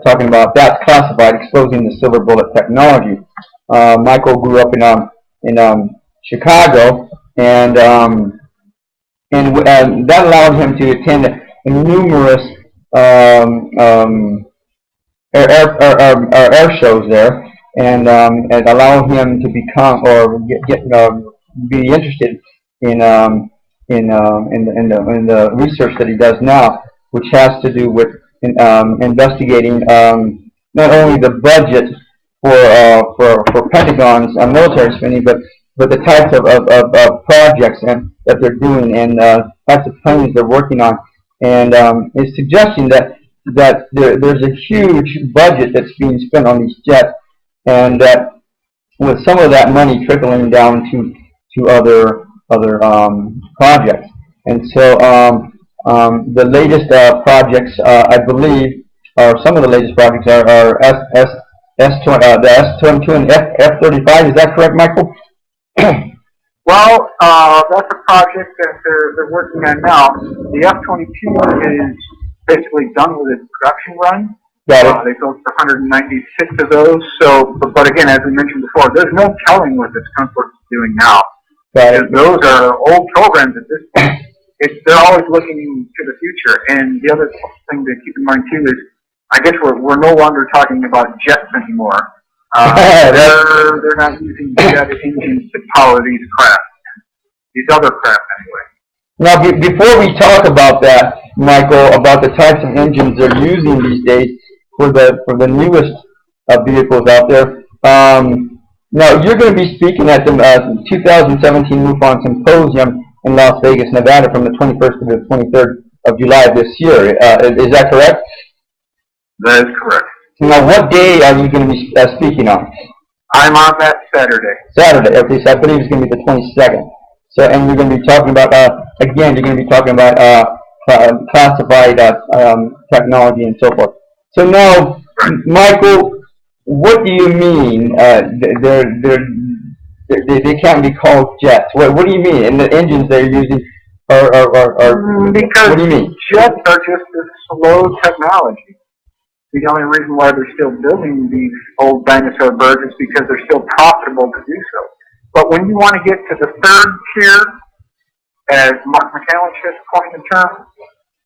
talking about That's Classified, exposing the silver bullet technology. Michael grew up in Chicago, and that allowed him to attend numerous air shows there, and it allowed him to become or be interested in the research that he does now, which has to do with investigating not only the budget for Pentagon's military spending, but the types of projects that they're doing and types of planes they're working on, and is suggesting that there's a huge budget that's being spent on these jets, and that with some of that money trickling down to other projects. And so the latest projects, I believe, or some of the latest projects are the S-22 and F-35. Is that correct, Michael? Well, that's a project that they're working on now. The F-22 is basically done with its production run. Got it. They built 196 of those. So, but again, as we mentioned before, there's no telling what this Convergence is doing now. Got it. Those are old programs at this point. They're always looking to the future. And the other thing to keep in mind too is, I guess we're no longer talking about jets anymore. They're not using jet engines to power these craft. These other craft, anyway. Now, before we talk about that, Michael, about the types of engines they're using these days for the newest vehicles out there, now you're going to be speaking at the 2017 MUFON Symposium in Las Vegas, Nevada, from the 21st to the 23rd of July of this year. Is that correct? That is correct. Now, what day are you going to be speaking on? I'm on that Saturday. Saturday. Okay, so I believe it's going to be the 22nd. So, and you're going to be talking about again. You're going to be talking about classified technology and so forth. So now, Michael, what do you mean they can't be called jets? What do you mean? And the engines they're using are because what do you mean? Jets are just a slow technology. The only reason why they're still building these old dinosaur birds is because they're still profitable to do so. But when you want to get to the third tier, as Mark McCallum has coined the term,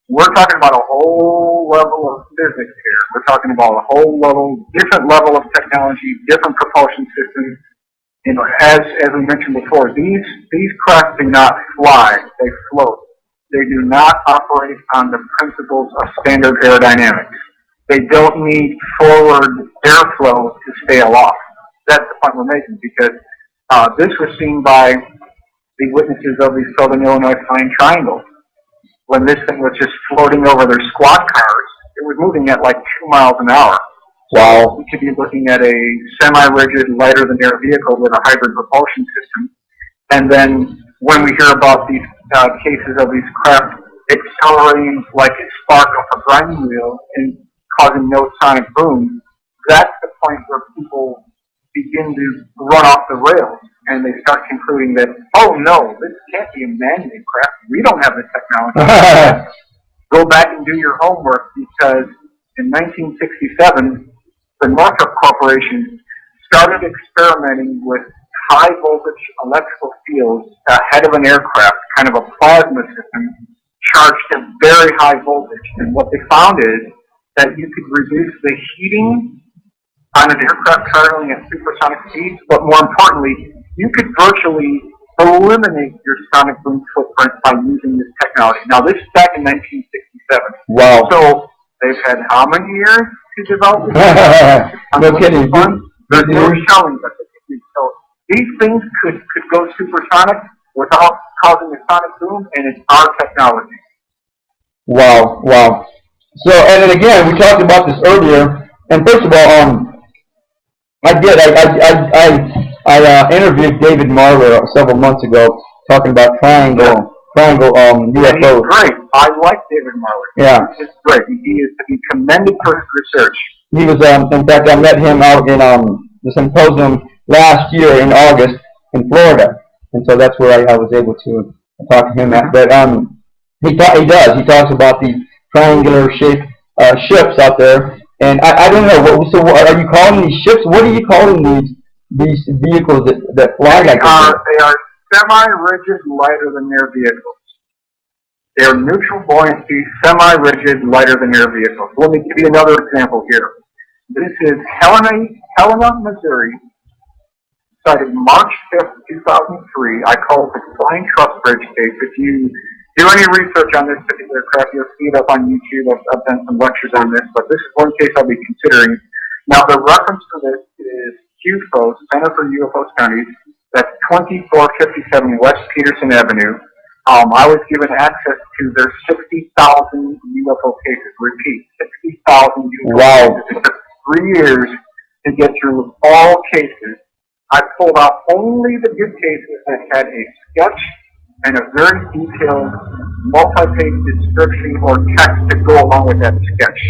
we're talking about a whole level of physics here. We're talking about a whole different level of technology, different propulsion systems. You know, as we mentioned before, these craft do not fly; they float. They do not operate on the principles of standard aerodynamics. They don't need forward airflow to stay aloft. That's the point we're making, because this was seen by the witnesses of the Southern Illinois Flying Triangle. When this thing was just floating over their squad cars, it was moving at like 2 miles an hour. Wow. So we could be looking at a semi-rigid, lighter-than-air vehicle with a hybrid propulsion system. And then when we hear about these cases of these craft accelerating like a spark off a grinding wheel and causing no sonic boom, that's the point where people begin to run off the rails. and they start concluding that, oh no, this can't be a man-made craft. We don't have this technology. Go back and do your homework, because in 1967, the Northrop Corporation started experimenting with high voltage electrical fields ahead of an aircraft, kind of a plasma system, charged at very high voltage. And what they found is that you could reduce the heating on an aircraft traveling at supersonic speeds, but more importantly, you could virtually eliminate your sonic boom footprint by using this technology. Now, this is back in 1967. Wow. So they've had how many years to develop this? No kidding. There's no showing that they can do. So these things could go supersonic without causing a sonic boom, and it's our technology. Wow, wow. So, and then again, we talked about this earlier, and first of all, I interviewed David Marler several months ago, talking about triangle UFOs. He's great. I like David Marler. Yeah. He's great. He is to be commended for his research. He was, in fact, I met him out in the symposium last year in August in Florida, and so that's where I was able to talk to him at. But he talks about the triangular shaped ships out there, and I don't know. So are you calling these ships? What are you calling these vehicles that fly like this? They are semi-rigid, lighter than air vehicles. They are neutral buoyancy, semi-rigid, lighter than air vehicles. Let me give you another example here. This is Helena, Missouri, sighted March 5th, 2003. I call it the Flying Trust Bridge case. If you do any research on this particular craft, you'll see it up on YouTube. I've done some lectures on this, but this is one case I'll be considering. Now, the reference for this is UFOs, Center for UFO Studies. That's 2457 West Peterson Avenue. I was given access to their 60,000 UFO cases. Repeat, 60,000 UFO cases. It took 3 years to get through all cases. I pulled out only the good cases that had a sketch and a very detailed multi-page description or text to go along with that sketch.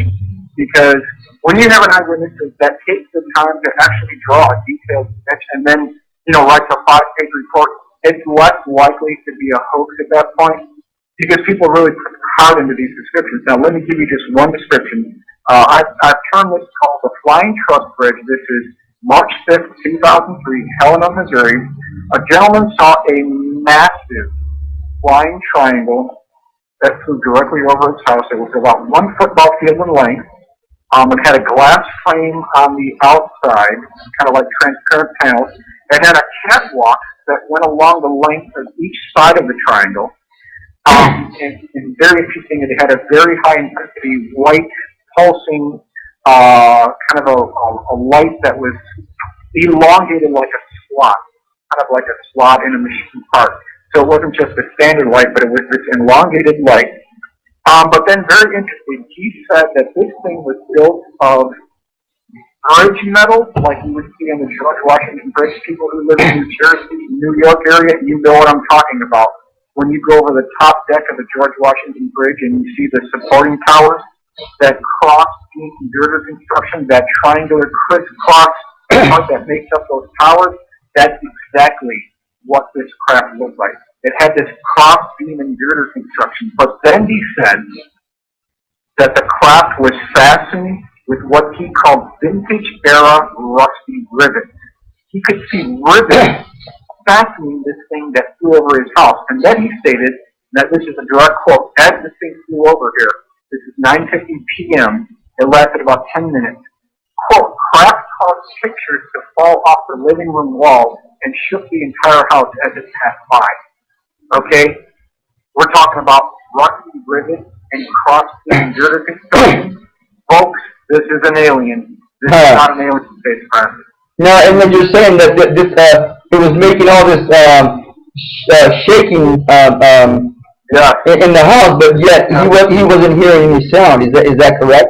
Because when you have an eyewitness that takes the time to actually draw a detailed sketch and then, writes a 5-page report, it's less likely to be a hoax at that point, because people really put heart into these descriptions. Now, let me give you just one description. I've termed this called the Flying Trust Bridge. This is March 5th, 2003, Helena, Missouri. A gentleman saw a massive flying triangle that flew directly over his house. It was about 1 football field in length. It had a glass frame on the outside, kind of like transparent panels. It had a catwalk that went along the length of each side of the triangle. And very interesting, it had a very high intensity, white, pulsing, kind of a light that was elongated like a slot, kind of like a slot in a machine part. So it wasn't just a standard light, but it was this elongated light. But then, very interesting, he said that this thing was built of bridge metal, like you would see on the George Washington Bridge. People who live in New Jersey, New York area, you know what I'm talking about. When you go over the top deck of the George Washington Bridge and you see the supporting towers, that cross-beam girder construction, that triangular crisscross part that makes up those towers, that's exactly what this craft looked like. It had this cross-beam and girder construction. But then he said that the craft was fastened with what he called vintage-era rusty rivets. He could see rivets fastening this thing that flew over his house. And then he stated, that this is a direct quote, as this thing flew over here, this is 9:50 p.m., it lasted about 10 minutes. Quote, craft caused pictures to fall off the living room wall and shook the entire house as it passed by. Okay? We're talking about rusty rivets and cross-beam girder construction. Folks, this is an alien. This is not an alien spacecraft. Now, and then you're saying that this it was making all this shaking in the house, but yet he wasn't hearing any sound. Is that correct?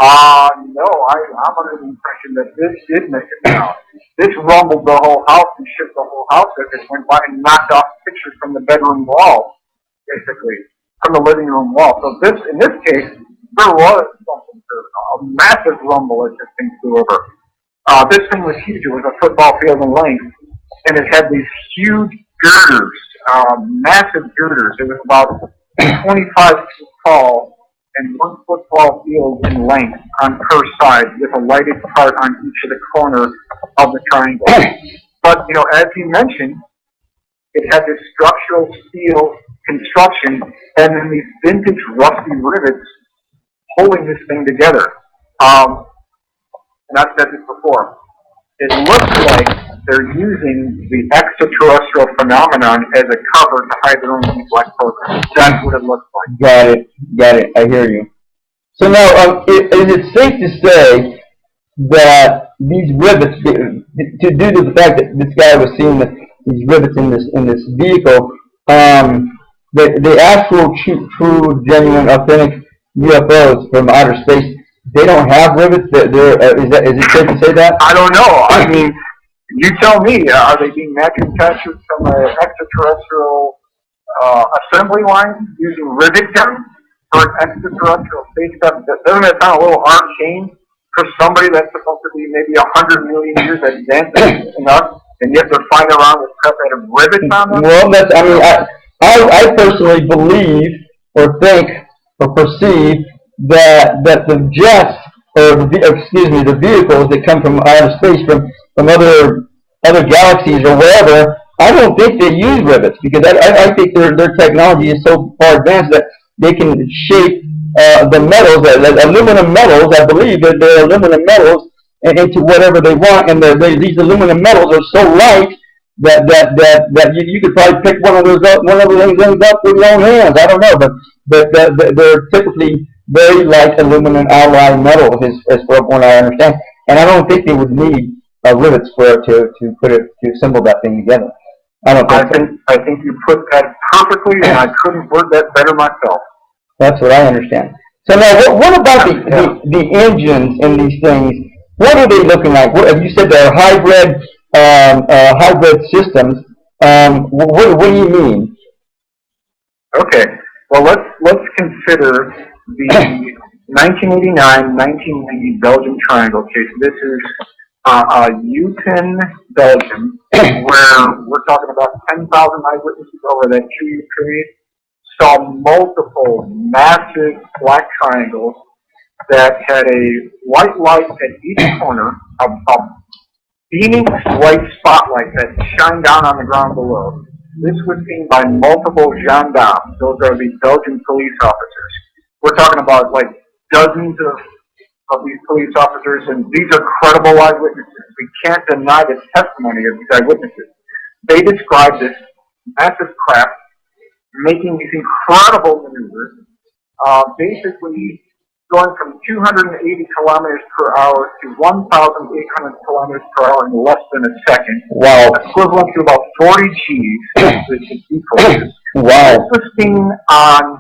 No, I'm under the impression that this did make a sound. This rumbled the whole house and shook the whole house as it went by and knocked off pictures from the bedroom wall, basically, from the living room wall. So this, in this case, there was something, a massive rumble as this thing flew over. This thing was huge. It was a football field in length. and it had these huge girders, massive girders. It was about 25 feet tall and 1 foot 12 field in length on per side, with a lighted part on each of the corners of the triangle. But, you know, as you mentioned, it had this structural steel construction and then these vintage rusty rivets holding this thing together. And I've said this before. It looks like they're using the extraterrestrial phenomenon as a cover to hide their own deep black program. That's what it looks like. Got it. I hear you. So now, is it safe to say that these rivets, due to the fact that this guy was seeing these rivets in this vehicle, the actual true, genuine, authentic UFOs from outer space, they don't have rivets? Is it safe to say that? I don't know. I mean, you tell me. Are they being manufactured from an extraterrestrial assembly line using rivet guns for an extraterrestrial spacecraft? Doesn't that sound a little arcane for somebody that's supposed to be maybe 100 million years advanced enough, and yet they're flying around with stuff that have rivets on them? Well, I personally believe or think or perceive that the jets, or the vehicles that come from outer space, from other galaxies or wherever, I don't think they use rivets, because I think their technology is so far advanced that they can shape the metals, aluminum metals. I believe that they're aluminum metals into whatever they want, and these aluminum metals are so light that you could probably pick one of those things up with your own hands. I don't know, but they're typically very light aluminum alloy metals, as from what I understand, and I don't think they would need rivets to assemble that thing together. I think you put that perfectly, and I couldn't word that better myself. That's what I understand. So now, what about the engines in these things? What are they looking like? You said they're hybrid systems. What do you mean? Okay. Well, let's consider the 1989-1990 Belgian Triangle case. This is Eupen, Belgium, where we're talking about 10,000 eyewitnesses over that 2-year period saw multiple massive black triangles that had a white light at each corner, a beaming white spotlight that shined down on the ground below. This was seen by multiple gendarmes. Those are the Belgian police officers. We're talking about like dozens of these police officers, and these are credible eyewitnesses. We can't deny the testimony of these eyewitnesses. They described this massive craft making these incredible maneuvers, basically going from 280 kilometers per hour to 1,800 kilometers per hour in less than a second. Wow. Equivalent to about 40 Gs, which is decoys. Wow. This was seen on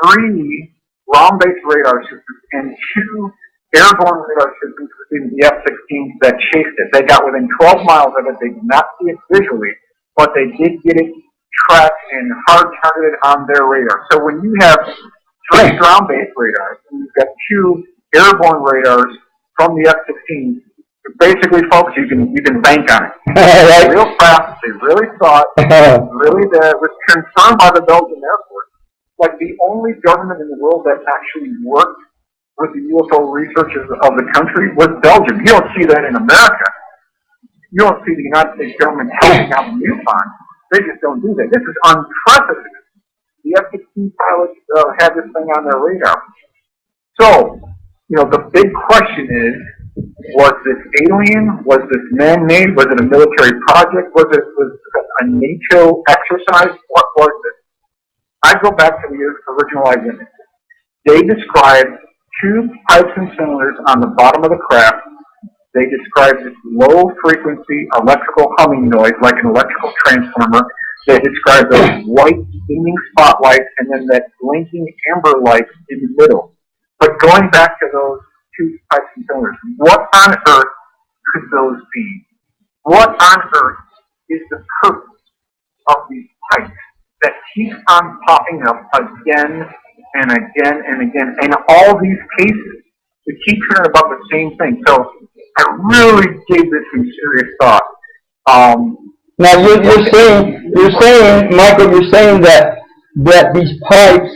3 ground-based radar systems and 2 airborne radar systems within the F-16s that chased it. They got within 12 miles of it. They did not see it visually, but they did get it tracked and hard targeted on their radar. So when you have 3 ground-based radars, and you've got 2 airborne radars from the F-16, basically, folks, you can bank on it. Right. Real fast. They really saw it. Really, it was confirmed by the Belgian Air Force. Like the only government in the world that actually worked with the UFO researchers of the country was Belgium. You don't see that in America. You don't see the United States government helping out the MUFON. They just don't do that. This is unprecedented. The F-16 pilots had this thing on their radar. So, the big question is, was this alien? Was this man-made? Was it a military project? Was it a NATO exercise? What was it? I go back to the original eyewitnesses. They described 2 pipes and cylinders on the bottom of the craft. They described this low-frequency electrical humming noise, like an electrical transformer. They described those white beaming spotlights and then that blinking amber light in the middle. But going back to those 2 pipes and cylinders, what on earth could those be? What on earth is the purpose of these pipes that keep on popping up again and again and again? In all these cases, we keep hearing about the same thing. So I really gave this some serious thought. Now you're saying, Michael, you're saying that these pipes,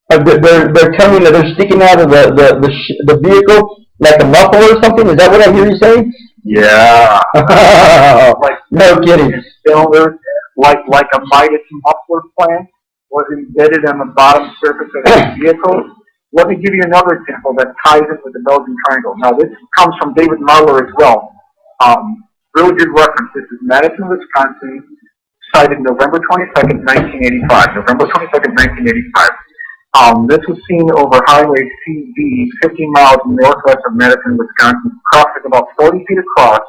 they're telling that they're sticking out of the vehicle like a muffler or something. Is that what I hear you saying? Yeah. Like no kidding. Cylinders, like a Midas muffler plant was embedded on the bottom surface of the vehicle. Let me give you another example that ties in with the Belgian Triangle. Now this comes from David Marler as well. Really good reference. This is Madison, Wisconsin, cited November 22nd, 1985. November 22nd, 1985. This was seen over Highway CB, 15 miles northwest of Madison, Wisconsin. Crossing about 40 feet across,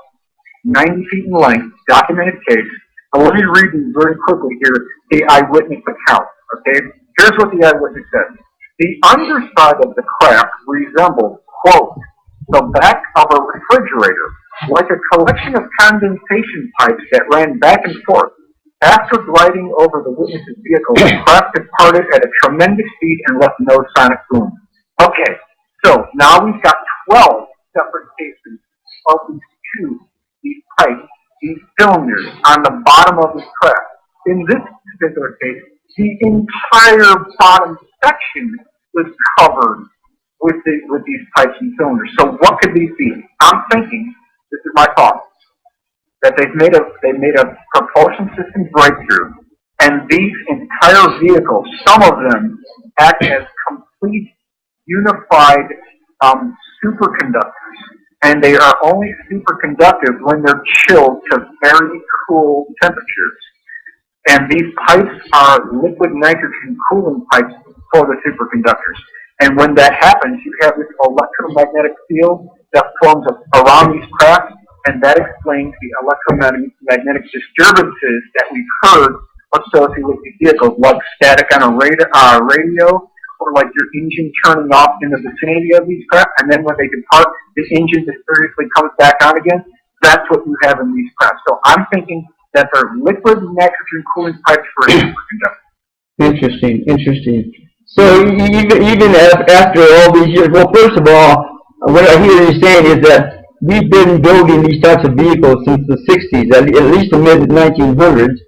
90 feet in length, documented case. Now let me read these very quickly here, the eyewitness account, okay? Here's what the eyewitness says. The underside of the craft resembled, quote, the back of a refrigerator, like a collection of condensation pipes that ran back and forth. After gliding over the witness's vehicle, the craft departed at a tremendous speed and left no sonic boom. Okay, so now we've got 12 separate cases of these pipes, these cylinders on the bottom of this craft. In this particular case, the entire bottom section was covered with these pipes and cylinders. So what could these be? I'm thinking, this is my thought, that they made a propulsion system breakthrough, and these entire vehicles, some of them act as complete unified superconductors, and they are only superconductive when they're chilled to very cool temperatures. And these pipes are liquid nitrogen cooling pipes for the superconductors. And when that happens, you have this electromagnetic field that forms around these crafts, and that explains the electromagnetic disturbances that we've heard associated with these vehicles, like static on a radio, or like your engine turning off in the vicinity of these crafts, and then when they depart, the engine mysteriously comes back on again. That's what you have in these crafts. So I'm thinking that they're liquid nitrogen cooling pipes for a superconductor. Interesting. So even after all these years, well, first of all, what I hear you saying is that we've been building these types of vehicles since the 60s, at least the mid-1900s,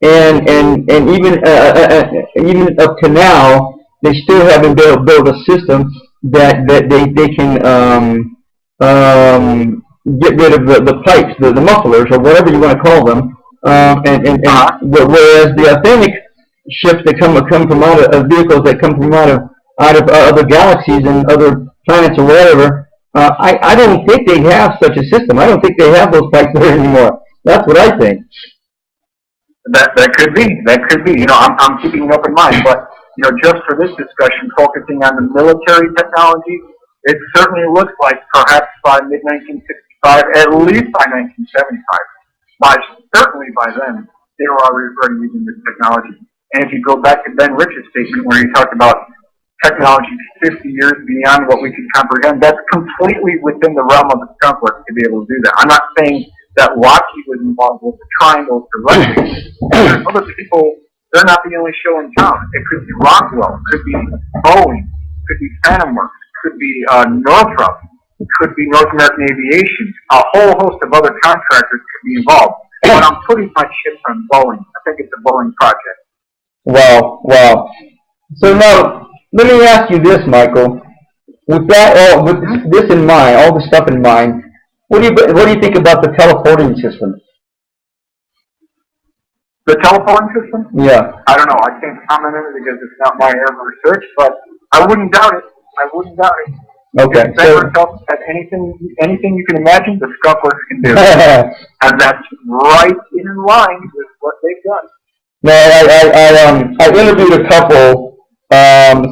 and even up to now, they still haven't built a system that they can get rid of the pipes, the mufflers, or whatever you want to call them. Whereas the authentic ships that come from out of vehicles that come from out of other galaxies and other planets or whatever, I don't think they have such a system. I don't think they have those pipes there anymore. That's what I think. That could be. You know, I'm keeping an open mind, but you know, just for this discussion, focusing on the military technology, it certainly looks like perhaps by mid-1965, at least by 1975, certainly by then, they were already using this technology. And if you go back to Ben Rich's statement where he talked about technology 50 years beyond what we can comprehend, that's completely within the realm of the skunk works to be able to do that. I'm not saying that Lockheed was involved with the triangles directly. There's other people. They're not the only show in town. It could be Rockwell, could be Boeing, could be Phantom Works, could be Northrop, could be North American Aviation. A whole host of other contractors could be involved. But I'm putting my chips on Boeing. I think it's a Boeing project. Wow. So now, let me ask you this, Michael. With this in mind, all this stuff in mind, what do you think about the teleporting system? The teleporting system? Yeah. I don't know. I can't comment on it because it's not my area of research, but I wouldn't doubt it. Okay. If so, has anything you can imagine, the skunk works can do. And that's right in line with what they've done. No, I interviewed a couple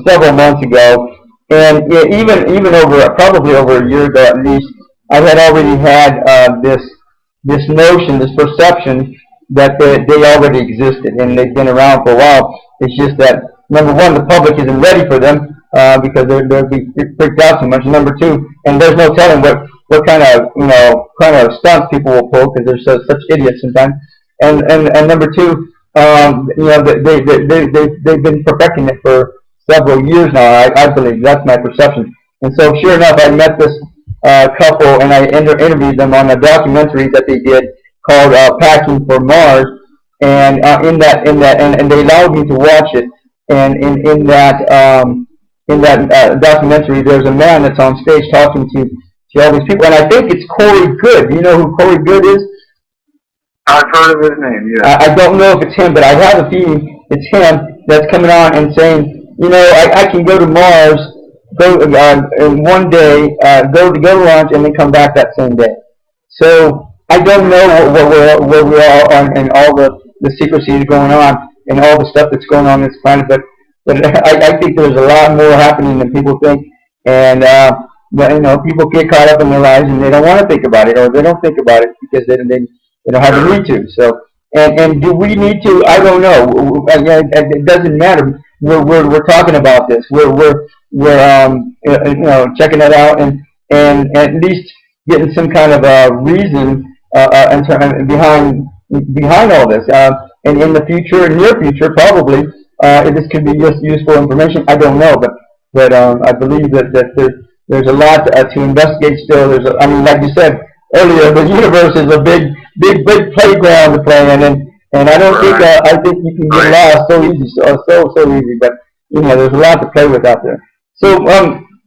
several months ago, and even probably over a year ago at least, I had already had this notion, this perception that they already existed and they've been around for a while. It's just that number one, the public isn't ready for them because they'll be freaked out too much. Number two, and there's no telling what kind of stunts people will pull because they're such idiots sometimes. And number two, they've been perfecting it for several years now. I believe that's my perception. And so, sure enough, I met this couple and I interviewed them on a documentary that they did called Packing for Mars, and and they allowed me to watch it. And in that documentary, there's a man that's on stage talking to all these people, and I think it's Corey Good. Do you know who Corey Good is? I've heard of his name, yeah. I don't know if it's him, but I have a feeling it's him that's coming on and saying, I can go to Mars, go in one day, go to lunch, and then come back that same day. So I don't know where we are on and all the secrecy going on and all the stuff that's going on this planet, but I think there's a lot more happening than people think, and people get caught up in their lives and they don't want to think about it, or they don't think about it because they don't have the need to. So, and do we need to? I don't know. It doesn't matter. We're talking about this. We're checking it out and at least getting some kind of a reason behind all this. And in the future, near future, probably this could be just useful information. I don't know, but I believe that there's a lot to investigate still. Like you said earlier, the universe is a big playground to play in, and I don't think I think you can get lost so easy, so easy. But there's a lot to play with out there. So,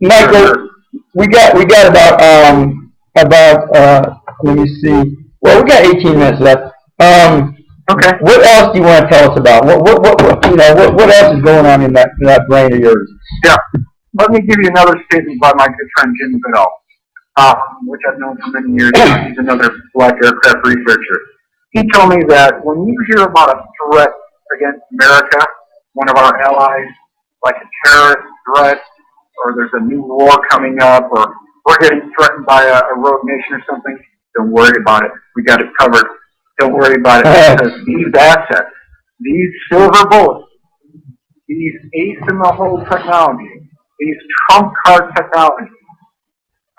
Michael, we got about let me see. Well, we got 18 minutes left. Okay. What else do you want to tell us about? What else is going on in that brain of yours? Yeah. Let me give you another statement by my good friend Jim Goodall, which I've known for many years. He's another black aircraft researcher. He told me that when you hear about a threat against America, one of our allies, like a terrorist threat, or there's a new war coming up, or we're getting threatened by a rogue nation or something, don't worry about it. We got it covered. Don't worry about it, because these assets, these silver bullets, these ace-in-the-hole technology, these trump card technologies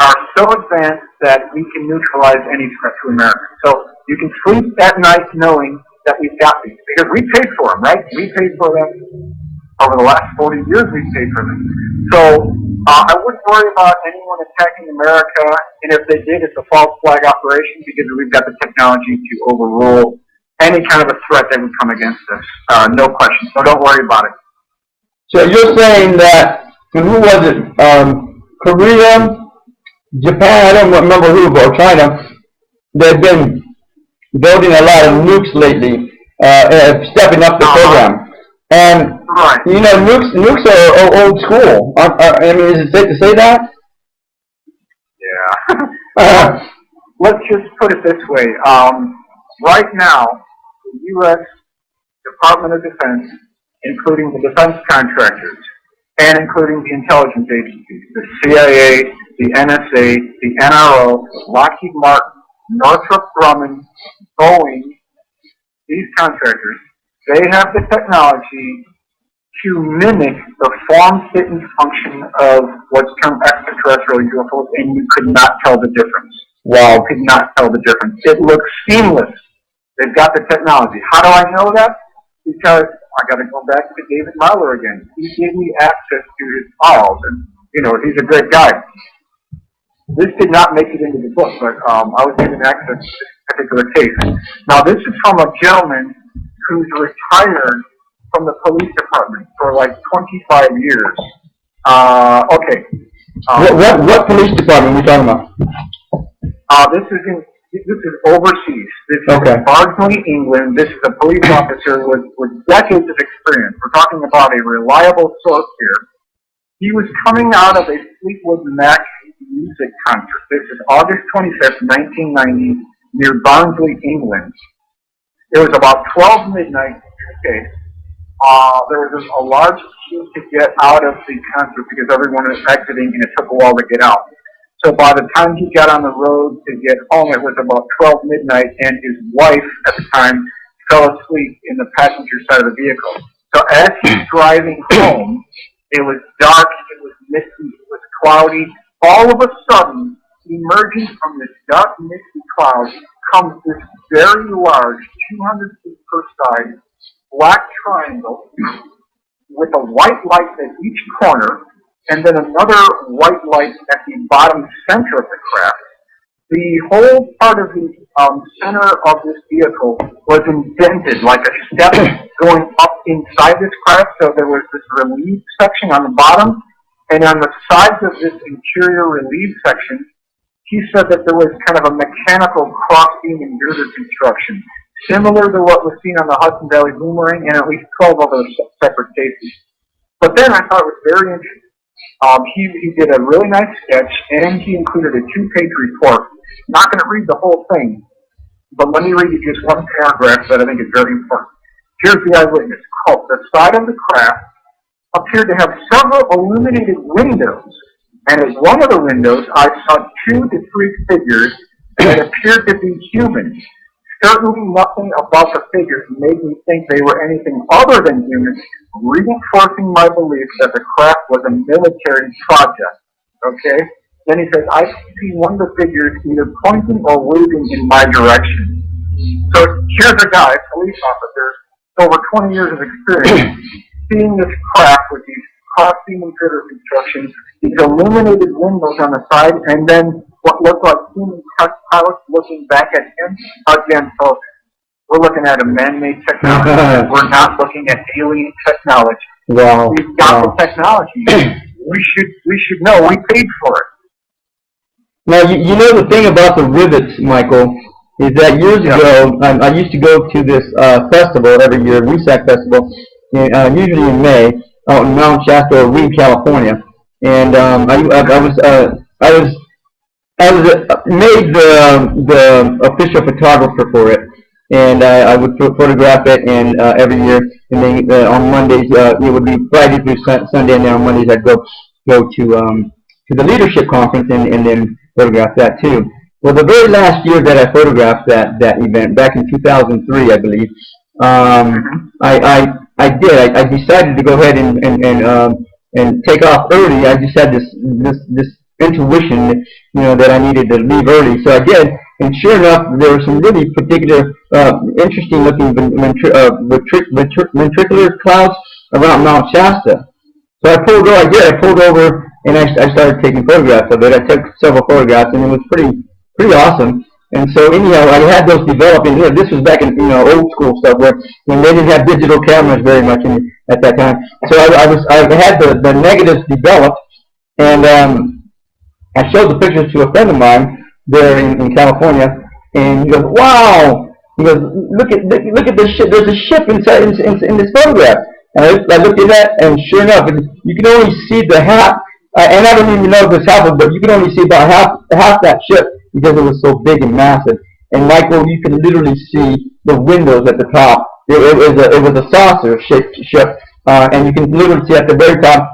are so advanced that we can neutralize any threat to America. So you can sleep at night knowing that we've got these, because we paid for them, right? We paid for them. Over the last 40 years, we've paid for them. So I wouldn't worry about anyone attacking America, and if they did, it's a false flag operation, because we've got the technology to overrule any kind of a threat that would come against us. No question. So don't worry about it. So you're saying that, who was it? Korea, Japan, I don't remember who, or China, they've been building a lot of nukes lately, stepping up the program. And, nukes are old school. Is it safe to say that? Yeah. Let's just put it this way. Right now, the U.S. Department of Defense, including the defense contractors, and including the intelligence agencies, the CIA, the NSA, the NRO, Lockheed Martin, Northrop Grumman, Boeing, these contractors, they have the technology to mimic the form, fit, and function of what's termed extraterrestrial UFOs, and you could not tell the difference. Wow. You could not tell the difference. It looks seamless. They've got the technology. How do I know that? Because I got to go back to David Marler again. He gave me access to his files, and he's a great guy. This did not make it into the book, but I was given access to this particular case. Now, this is from a gentleman who's retired from the police department for like 25 years. Okay. What police department are we talking about? This is overseas. This is in Barnsley, England. This is a police officer with decades of experience. We're talking about a reliable source here. He was coming out of a Fleetwood Mac music concert. This is August 25th, 1990, near Barnsley, England. It was about 12 midnight. Okay. There was a large queue to get out of the concert because everyone was exiting, and it took a while to get out. So by the time he got on the road to get home, it was about 12 midnight, and his wife at the time fell asleep in the passenger side of the vehicle. So as he's driving home, it was dark, it was misty, it was cloudy. All of a sudden, emerging from this dark, misty cloud comes this very large, 200 feet per side, black triangle with a white light at each corner, and then another white light at the bottom center of the craft. The whole part of the center of this vehicle was indented, like a step going up inside this craft. So there was this relief section on the bottom, and on the sides of this interior relief section, he said that there was kind of a mechanical cross-beam and girder construction, similar to what was seen on the Hudson Valley Boomerang, and at least 12 other separate cases. But then I thought it was very interesting. He did a really nice sketch, and he included a 2-page report. Not going to read the whole thing, but let me read you just one paragraph that I think is very important. Here's the eyewitness. Quote, the side of the craft appeared to have several illuminated windows, and at one of the windows I saw 2 discrete figures that appeared to be human. Certainly nothing about the figures made me think they were anything other than humans, reinforcing my belief that the craft was a military project. Okay? Then he says, I see one of the figures either pointing or waving in my direction. So here's a guy, a police officer, over 20 years of experience, seeing this craft with these cross-beam and girder constructions, these illuminated windows on the side, and then what looked like human pilots looking back at him. Again, folks, we're looking at a man-made technology. We're not looking at alien technology. Wow. We've got the technology. We should know. We paid for it. Now, you know the thing about the rivets, Michael, is that years ago, I used to go to this festival every year, WESAC Festival, usually in May, out in Mount Shasta or Weed, California. And I was made the official photographer for it, and I would photograph it. And every year, and then on Mondays, it would be Friday through Sunday, and then on Mondays I'd go to the leadership conference and then photograph that too. Well, the very last year that I photographed that event, back in 2003, I believe, I decided to go ahead and take off early. I just had this intuition, that I needed to leave early, so I did. And sure enough, there were some really particular, interesting looking ventricular clouds around Mount Shasta. So I pulled over, and I started taking photographs of it. I took several photographs, and it was pretty awesome. And so anyhow, I had those developing. This was back in old school stuff where when they didn't have digital cameras very much at that time. So I had the negatives developed, and I showed the pictures to a friend of mine there in California, and he goes, "Wow!" He goes, "Look at this ship. There's a ship inside in this photograph." And I looked at that, and sure enough, you can only see the half. And I don't even know if it's half of it, but you can only see about half that ship because it was so big and massive. And Michael, you can literally see the windows at the top. It was a saucer-shaped ship, and you can literally see at the very top,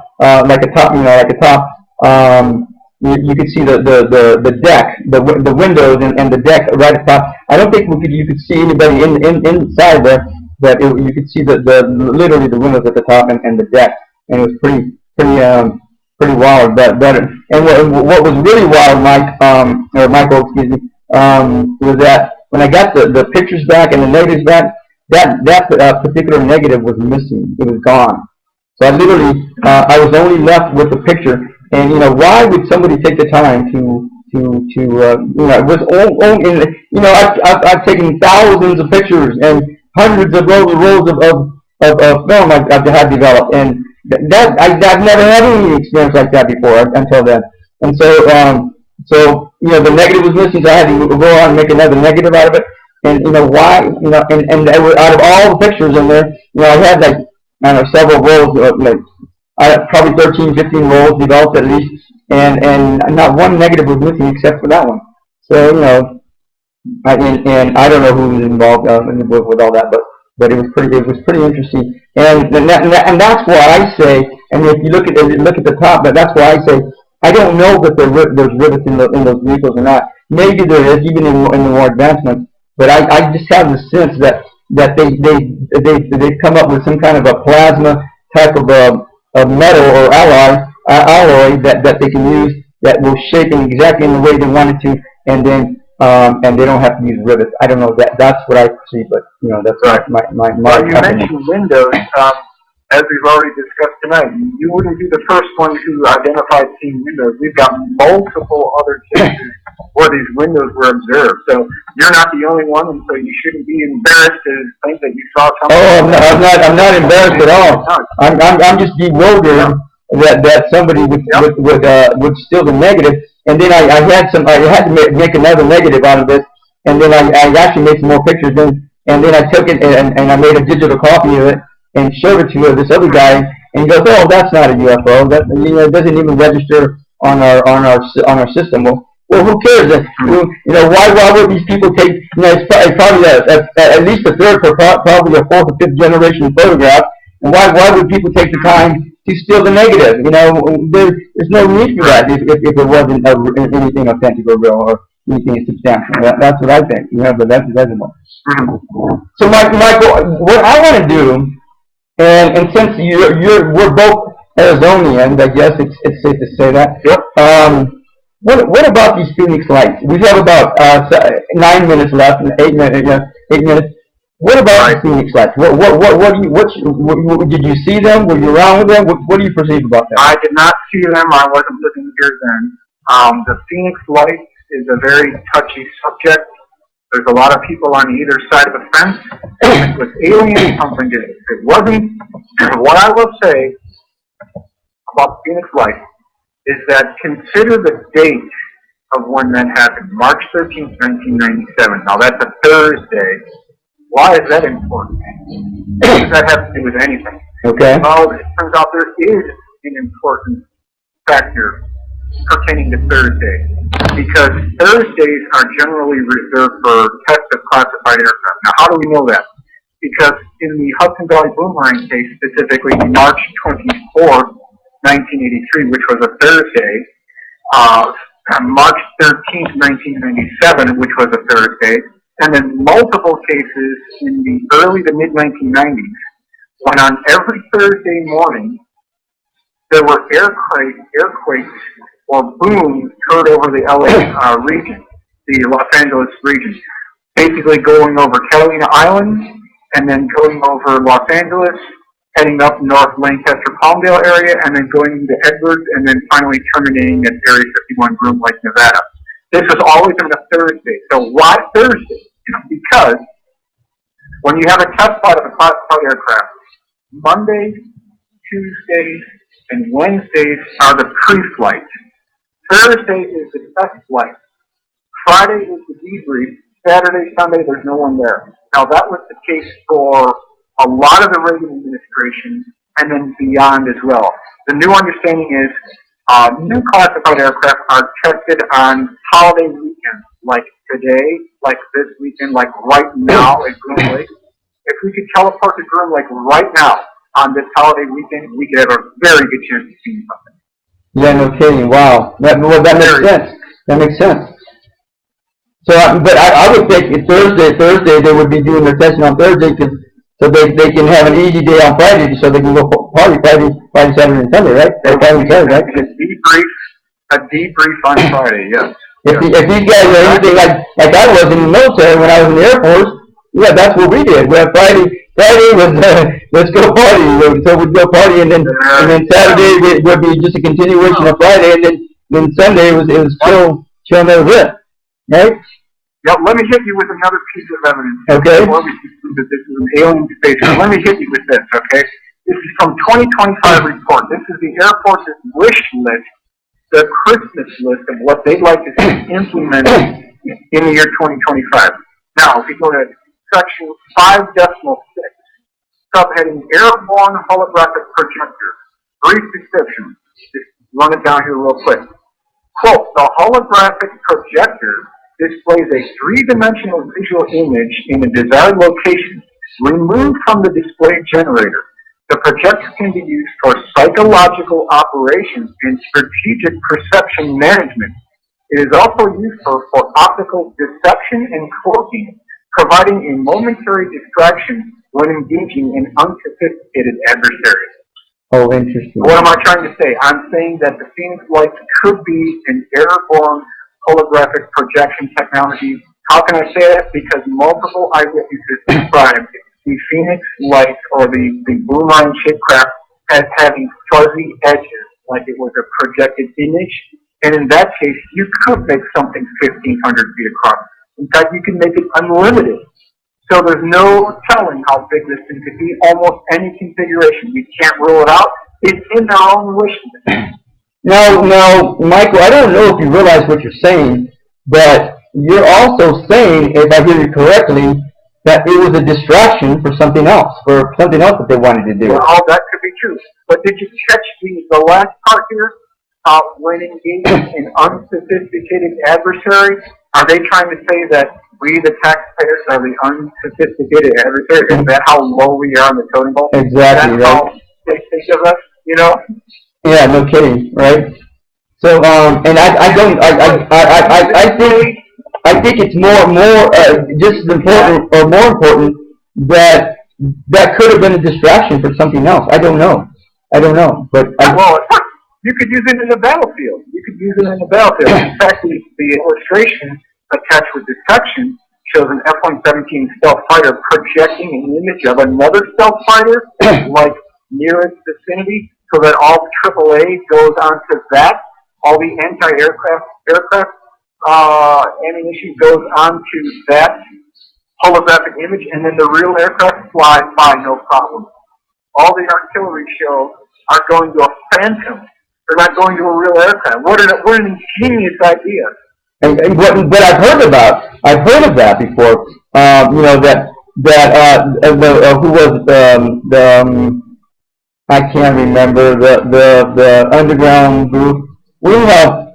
you could see the deck, the windows and the deck right at the top. I don't think you could see anybody inside there, but you could see literally the windows at the top and the deck, and it was pretty wild. And what was really wild, Michael, excuse me, was that when I got the pictures back and the negatives back, that particular negative was missing. It was gone. So I literally, I was only left with the picture. And why would somebody take the time to it was I've taken thousands of pictures and hundreds of rolls of film I've had developed, and I've never had any experience like that before until then. And so the negative was missing, so I had to go on and make another negative out of it. And why? And out of all the pictures in there, I had several rolls, I had probably 13, 15 rolls developed at least, and not one negative was missing except for that one. So and I don't know who was involved with all that, but it was pretty interesting. And that's why I say, and if you look at the top, that's why I say I don't know that there's rivets in those vehicles or not. Maybe there is, even in the more advancements. But I just have the sense that they've come up with some kind of a plasma type of metal or alloy that they can use that will shape it exactly in the way they want it to, and then and they don't have to use rivets. I don't know, that's what I see, but that's right. My well, you mentioned windows, as we've already discussed tonight. You wouldn't be the first one who identified seeing windows. We've got multiple other cases where these windows were observed. So you're not the only one, and so you shouldn't be embarrassed to think that you saw something. Oh, I'm not embarrassed at all. I'm just bewildered that somebody would steal the negative. And then I had to make another negative out of this. And then I actually made some more pictures. And then I took it and I made a digital copy of it and showed it to this other guy. And he goes, "Oh, that's not a UFO. That it doesn't even register on our system." Well, who cares? Why would these people take? It's probably at least a third, probably a fourth or fifth generation photograph. And why would people take the time to steal the negative? There's no need for that if it wasn't anything authentic or real or anything substantial. That's what I think. That's So, Michael, what I want to do, and since we're both Arizonians, I guess it's safe to say that. Yep. What about these Phoenix lights? We have about 9 minutes left, 8 minutes. What about the Phoenix lights? What did you see them? Were you around with them? What do you perceive about them? I did not see them. I wasn't living here then. The Phoenix lights is a very touchy subject. There's a lot of people on either side of the fence. If it was alien, something did it. If it wasn't, what I will say about Phoenix lights is that consider the date of when that happened, March 13th, 1997. Now that's a Thursday. Why is that important? What does that have to do with anything? Okay. Well, it turns out there is an important factor pertaining to Thursday, because Thursdays are generally reserved for tests of classified aircraft. Now, how do we know that? Because in the Hudson Valley Boomerang case, specifically March 24th, 1983, which was a Thursday, March 13th, 1997, which was a Thursday, and then multiple cases in the early to mid-1990s, when on every Thursday morning, there were earquakes or booms heard over the LA region, the Los Angeles region, basically going over Catalina Island, and then going over Los Angeles, heading up North Lancaster, Palmdale area, and then going into Edwards, and then finally terminating at Area 51, Groom Lake, Nevada. This was always on a Thursday. So why Thursday? Because when you have a test flight of a classified aircraft, Mondays, Tuesdays, and Wednesdays are the pre-flight. Thursday is the test flight. Friday is the debrief. Saturday, Sunday, there's no one there. Now, that was the case for a lot of the Reagan administration and then beyond as well. The new understanding is new classified aircraft are tested on holiday weekends, like today, like this weekend, like right now at Groom Lake. If we could teleport to Groom Lake right now on this holiday weekend, we could have a very good chance of seeing something. Yeah, no kidding. Wow. That makes sense. That makes sense. So, but I would think Thursday they would be doing their testing on Thursday so they can have an easy day on Friday so they can go party Friday, Saturday, and Sunday, right? Right? A debrief on Friday, yes. If these guys are anything like I was in the military when I was in the Air Force, yeah, that's what we did. Well, Friday was let's go party. So we'd go party, and then Saturday would be just a continuation of Friday, and then Sunday it was chill, and that was it, right? Yeah, let me hit you with another piece of evidence. Okay. Before we conclude that this is an alien space, let me hit you with this, okay? This is from 2025 report. This is the Air Force's wish list, the Christmas list of what they'd like to see implemented in the year 2025. Now, if you go to section 5.6, subheading Airborne Holographic Projector, brief description. Just run it down here real quick. Quote, the holographic projector displays a three-dimensional visual image in a desired location removed from the display generator. The projector can be used for psychological operations and strategic perception management. It is also useful for optical deception and cloaking, providing a momentary distraction when engaging in unsophisticated adversaries. Oh, interesting. What am I trying to say? I'm saying that the Phoenix lights could be an airborne holographic projection technology. How can I say that? Because multiple eyewitnesses described the Phoenix lights or the Boomerang shaped craft as having fuzzy edges, like it was a projected image, And in that case, you could make something 1,500 feet across. In fact, you can make it unlimited. So there's no telling how big this thing could be, almost any configuration. You can't rule it out. It's in their own wish list. Now, Michael, I don't know if you realize what you're saying, but you're also saying, if I hear you correctly, that it was a distraction for something else that they wanted to do. Well, that could be true. But did you catch the last part here? When engaging an unsophisticated adversary, are they trying to say that we, the taxpayers, are the unsophisticated adversary? Is that how low we are on the totem pole? Exactly, That's right? how they think of us, you know? Yeah, no kidding, right? So, and I think it's more just as important or more important that could have been a distraction for something else. I don't know, but well, you could use it in the battlefield. In fact, the illustration attached with this section shows an F-117 stealth fighter projecting an image of another stealth fighter, like near its vicinity, so that all AAA goes onto that. All the aircraft ammunition goes onto that holographic image, and then the real aircraft flies by no problem. All the artillery shells are going to a phantom. They're not going to a real aircraft. What an ingenious idea. And what I've heard of that before. You know who was I can't remember the underground group. We have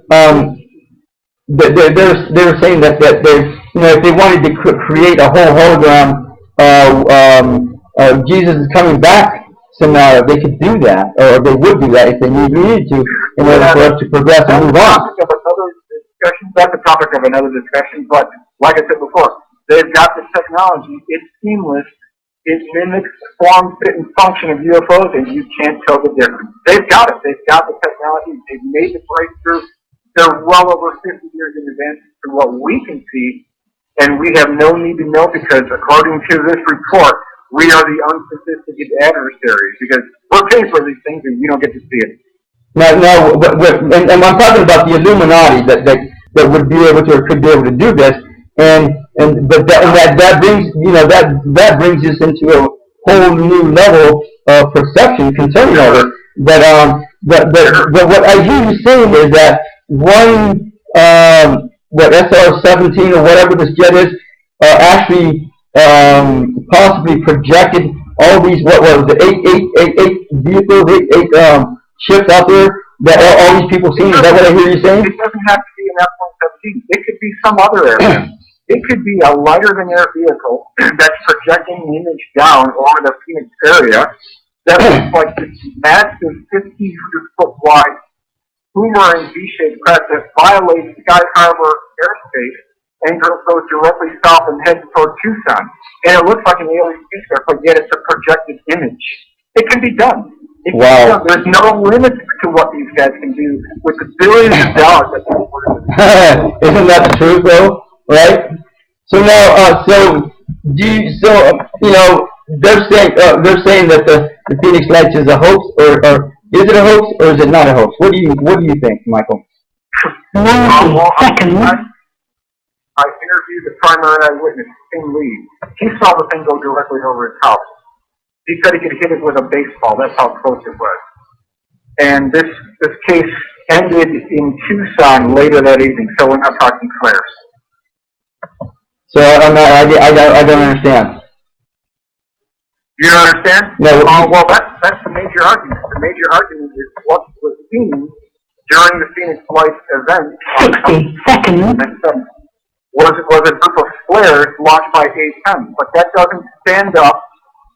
they were saying that they, you know, if they wanted to create a whole hologram Jesus is coming back scenario, they could do that, or they would do that if they needed to, in order for us to progress and move on. That's the topic of another discussion, but like I said before, they've got the technology, it's seamless, it mimics the form, fit, and function of UFOs, and you can't tell the difference. They've got it. They've got the technology. They've made the breakthrough. They're well over 50 years in advance to what we can see, and we have no need to know because, according to this report, we are the unsophisticated adversaries because we're paying for these things and you don't get to see it. No, and I'm talking about the Illuminati that would be able to or could be able to do this, but that brings, you know, that brings us into a whole new level of perception concerning all this. But what I hear you saying is that one SR-17 or whatever this jet is actually possibly projected all these eight vehicles, eight ships out there that all these people seen. Is that what I hear you saying? It doesn't have to be an F-117. It could be some other aircraft. It could be a lighter-than-air vehicle that's projecting the image down over the Phoenix area that looks like this massive 1,500-foot wide boomerang V-shaped craft that violates Sky Harbor airspace and goes directly south and heads toward Tucson. And it looks like an alien spacecraft, but yet it's a projected image. It can be done. Wow. There's no limit to what these guys can do with the billions of dollars that they're worth. Isn't that the truth, though? Right? So now, you know, they're saying that the Phoenix Lights is a hoax, or is it a hoax, or is it not a hoax? What do you think, Michael? I interviewed the primary eyewitness, Tim Lee. He saw the thing go directly over his house. He said he could hit it with a baseball. That's how close it was. And this case ended in Tucson later that evening, so we're not talking flares. So I don't understand. You don't understand? No. Well, that's the major argument. The major argument is what was seen during the Phoenix Lights event. 60 seconds. Was a group of flares launched by A-10, but that doesn't stand up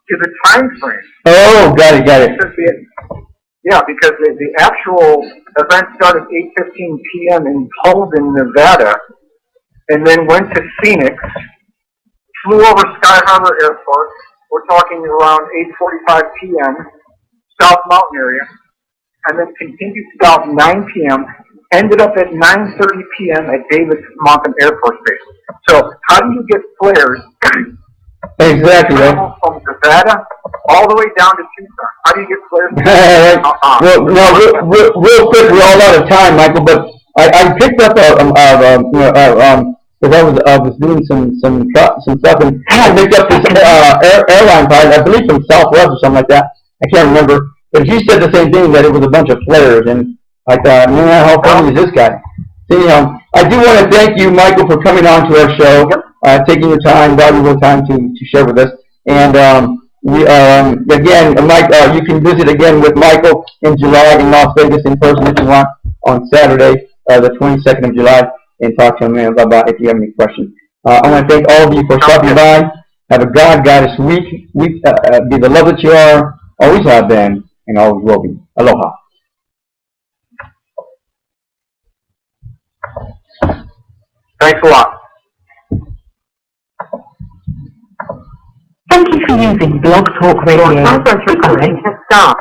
to the time frame. Oh, got it. Because the actual event started at 8:15 p.m. in Holden, Nevada, and then went to Phoenix, flew over Sky Harbor Airport. We're talking around 8:45 p.m. South Mountain area, and then continued to about 9 p.m. Ended up at 9:30 p.m. at Davis Mountain Air Force Base. So how do you get flares? Exactly. From Nevada all the way down to Tucson. How do you get flares? Well, no, real quick, we're all out of time, Michael. But I picked up because I was doing some stuff, and I picked up this airline pilot, I believe from Southwest or something like that. I can't remember, but he said the same thing, that it was a bunch of flares, and I thought, man, how funny is this guy? So, I do want to thank you, Michael, for coming on to our show, taking your time, valuable time to share with us, and again, Mike, you can visit again with Michael in July in Las Vegas in person if you want on Saturday, the 22nd of July, and talk to him about if you have any questions. I want to thank all of you for stopping by. Have a God-Goddess week. Be the love that you are, always have been, and always will be. Aloha. Thanks a lot. Thank you for using Blog Talk Radio. Goodbye.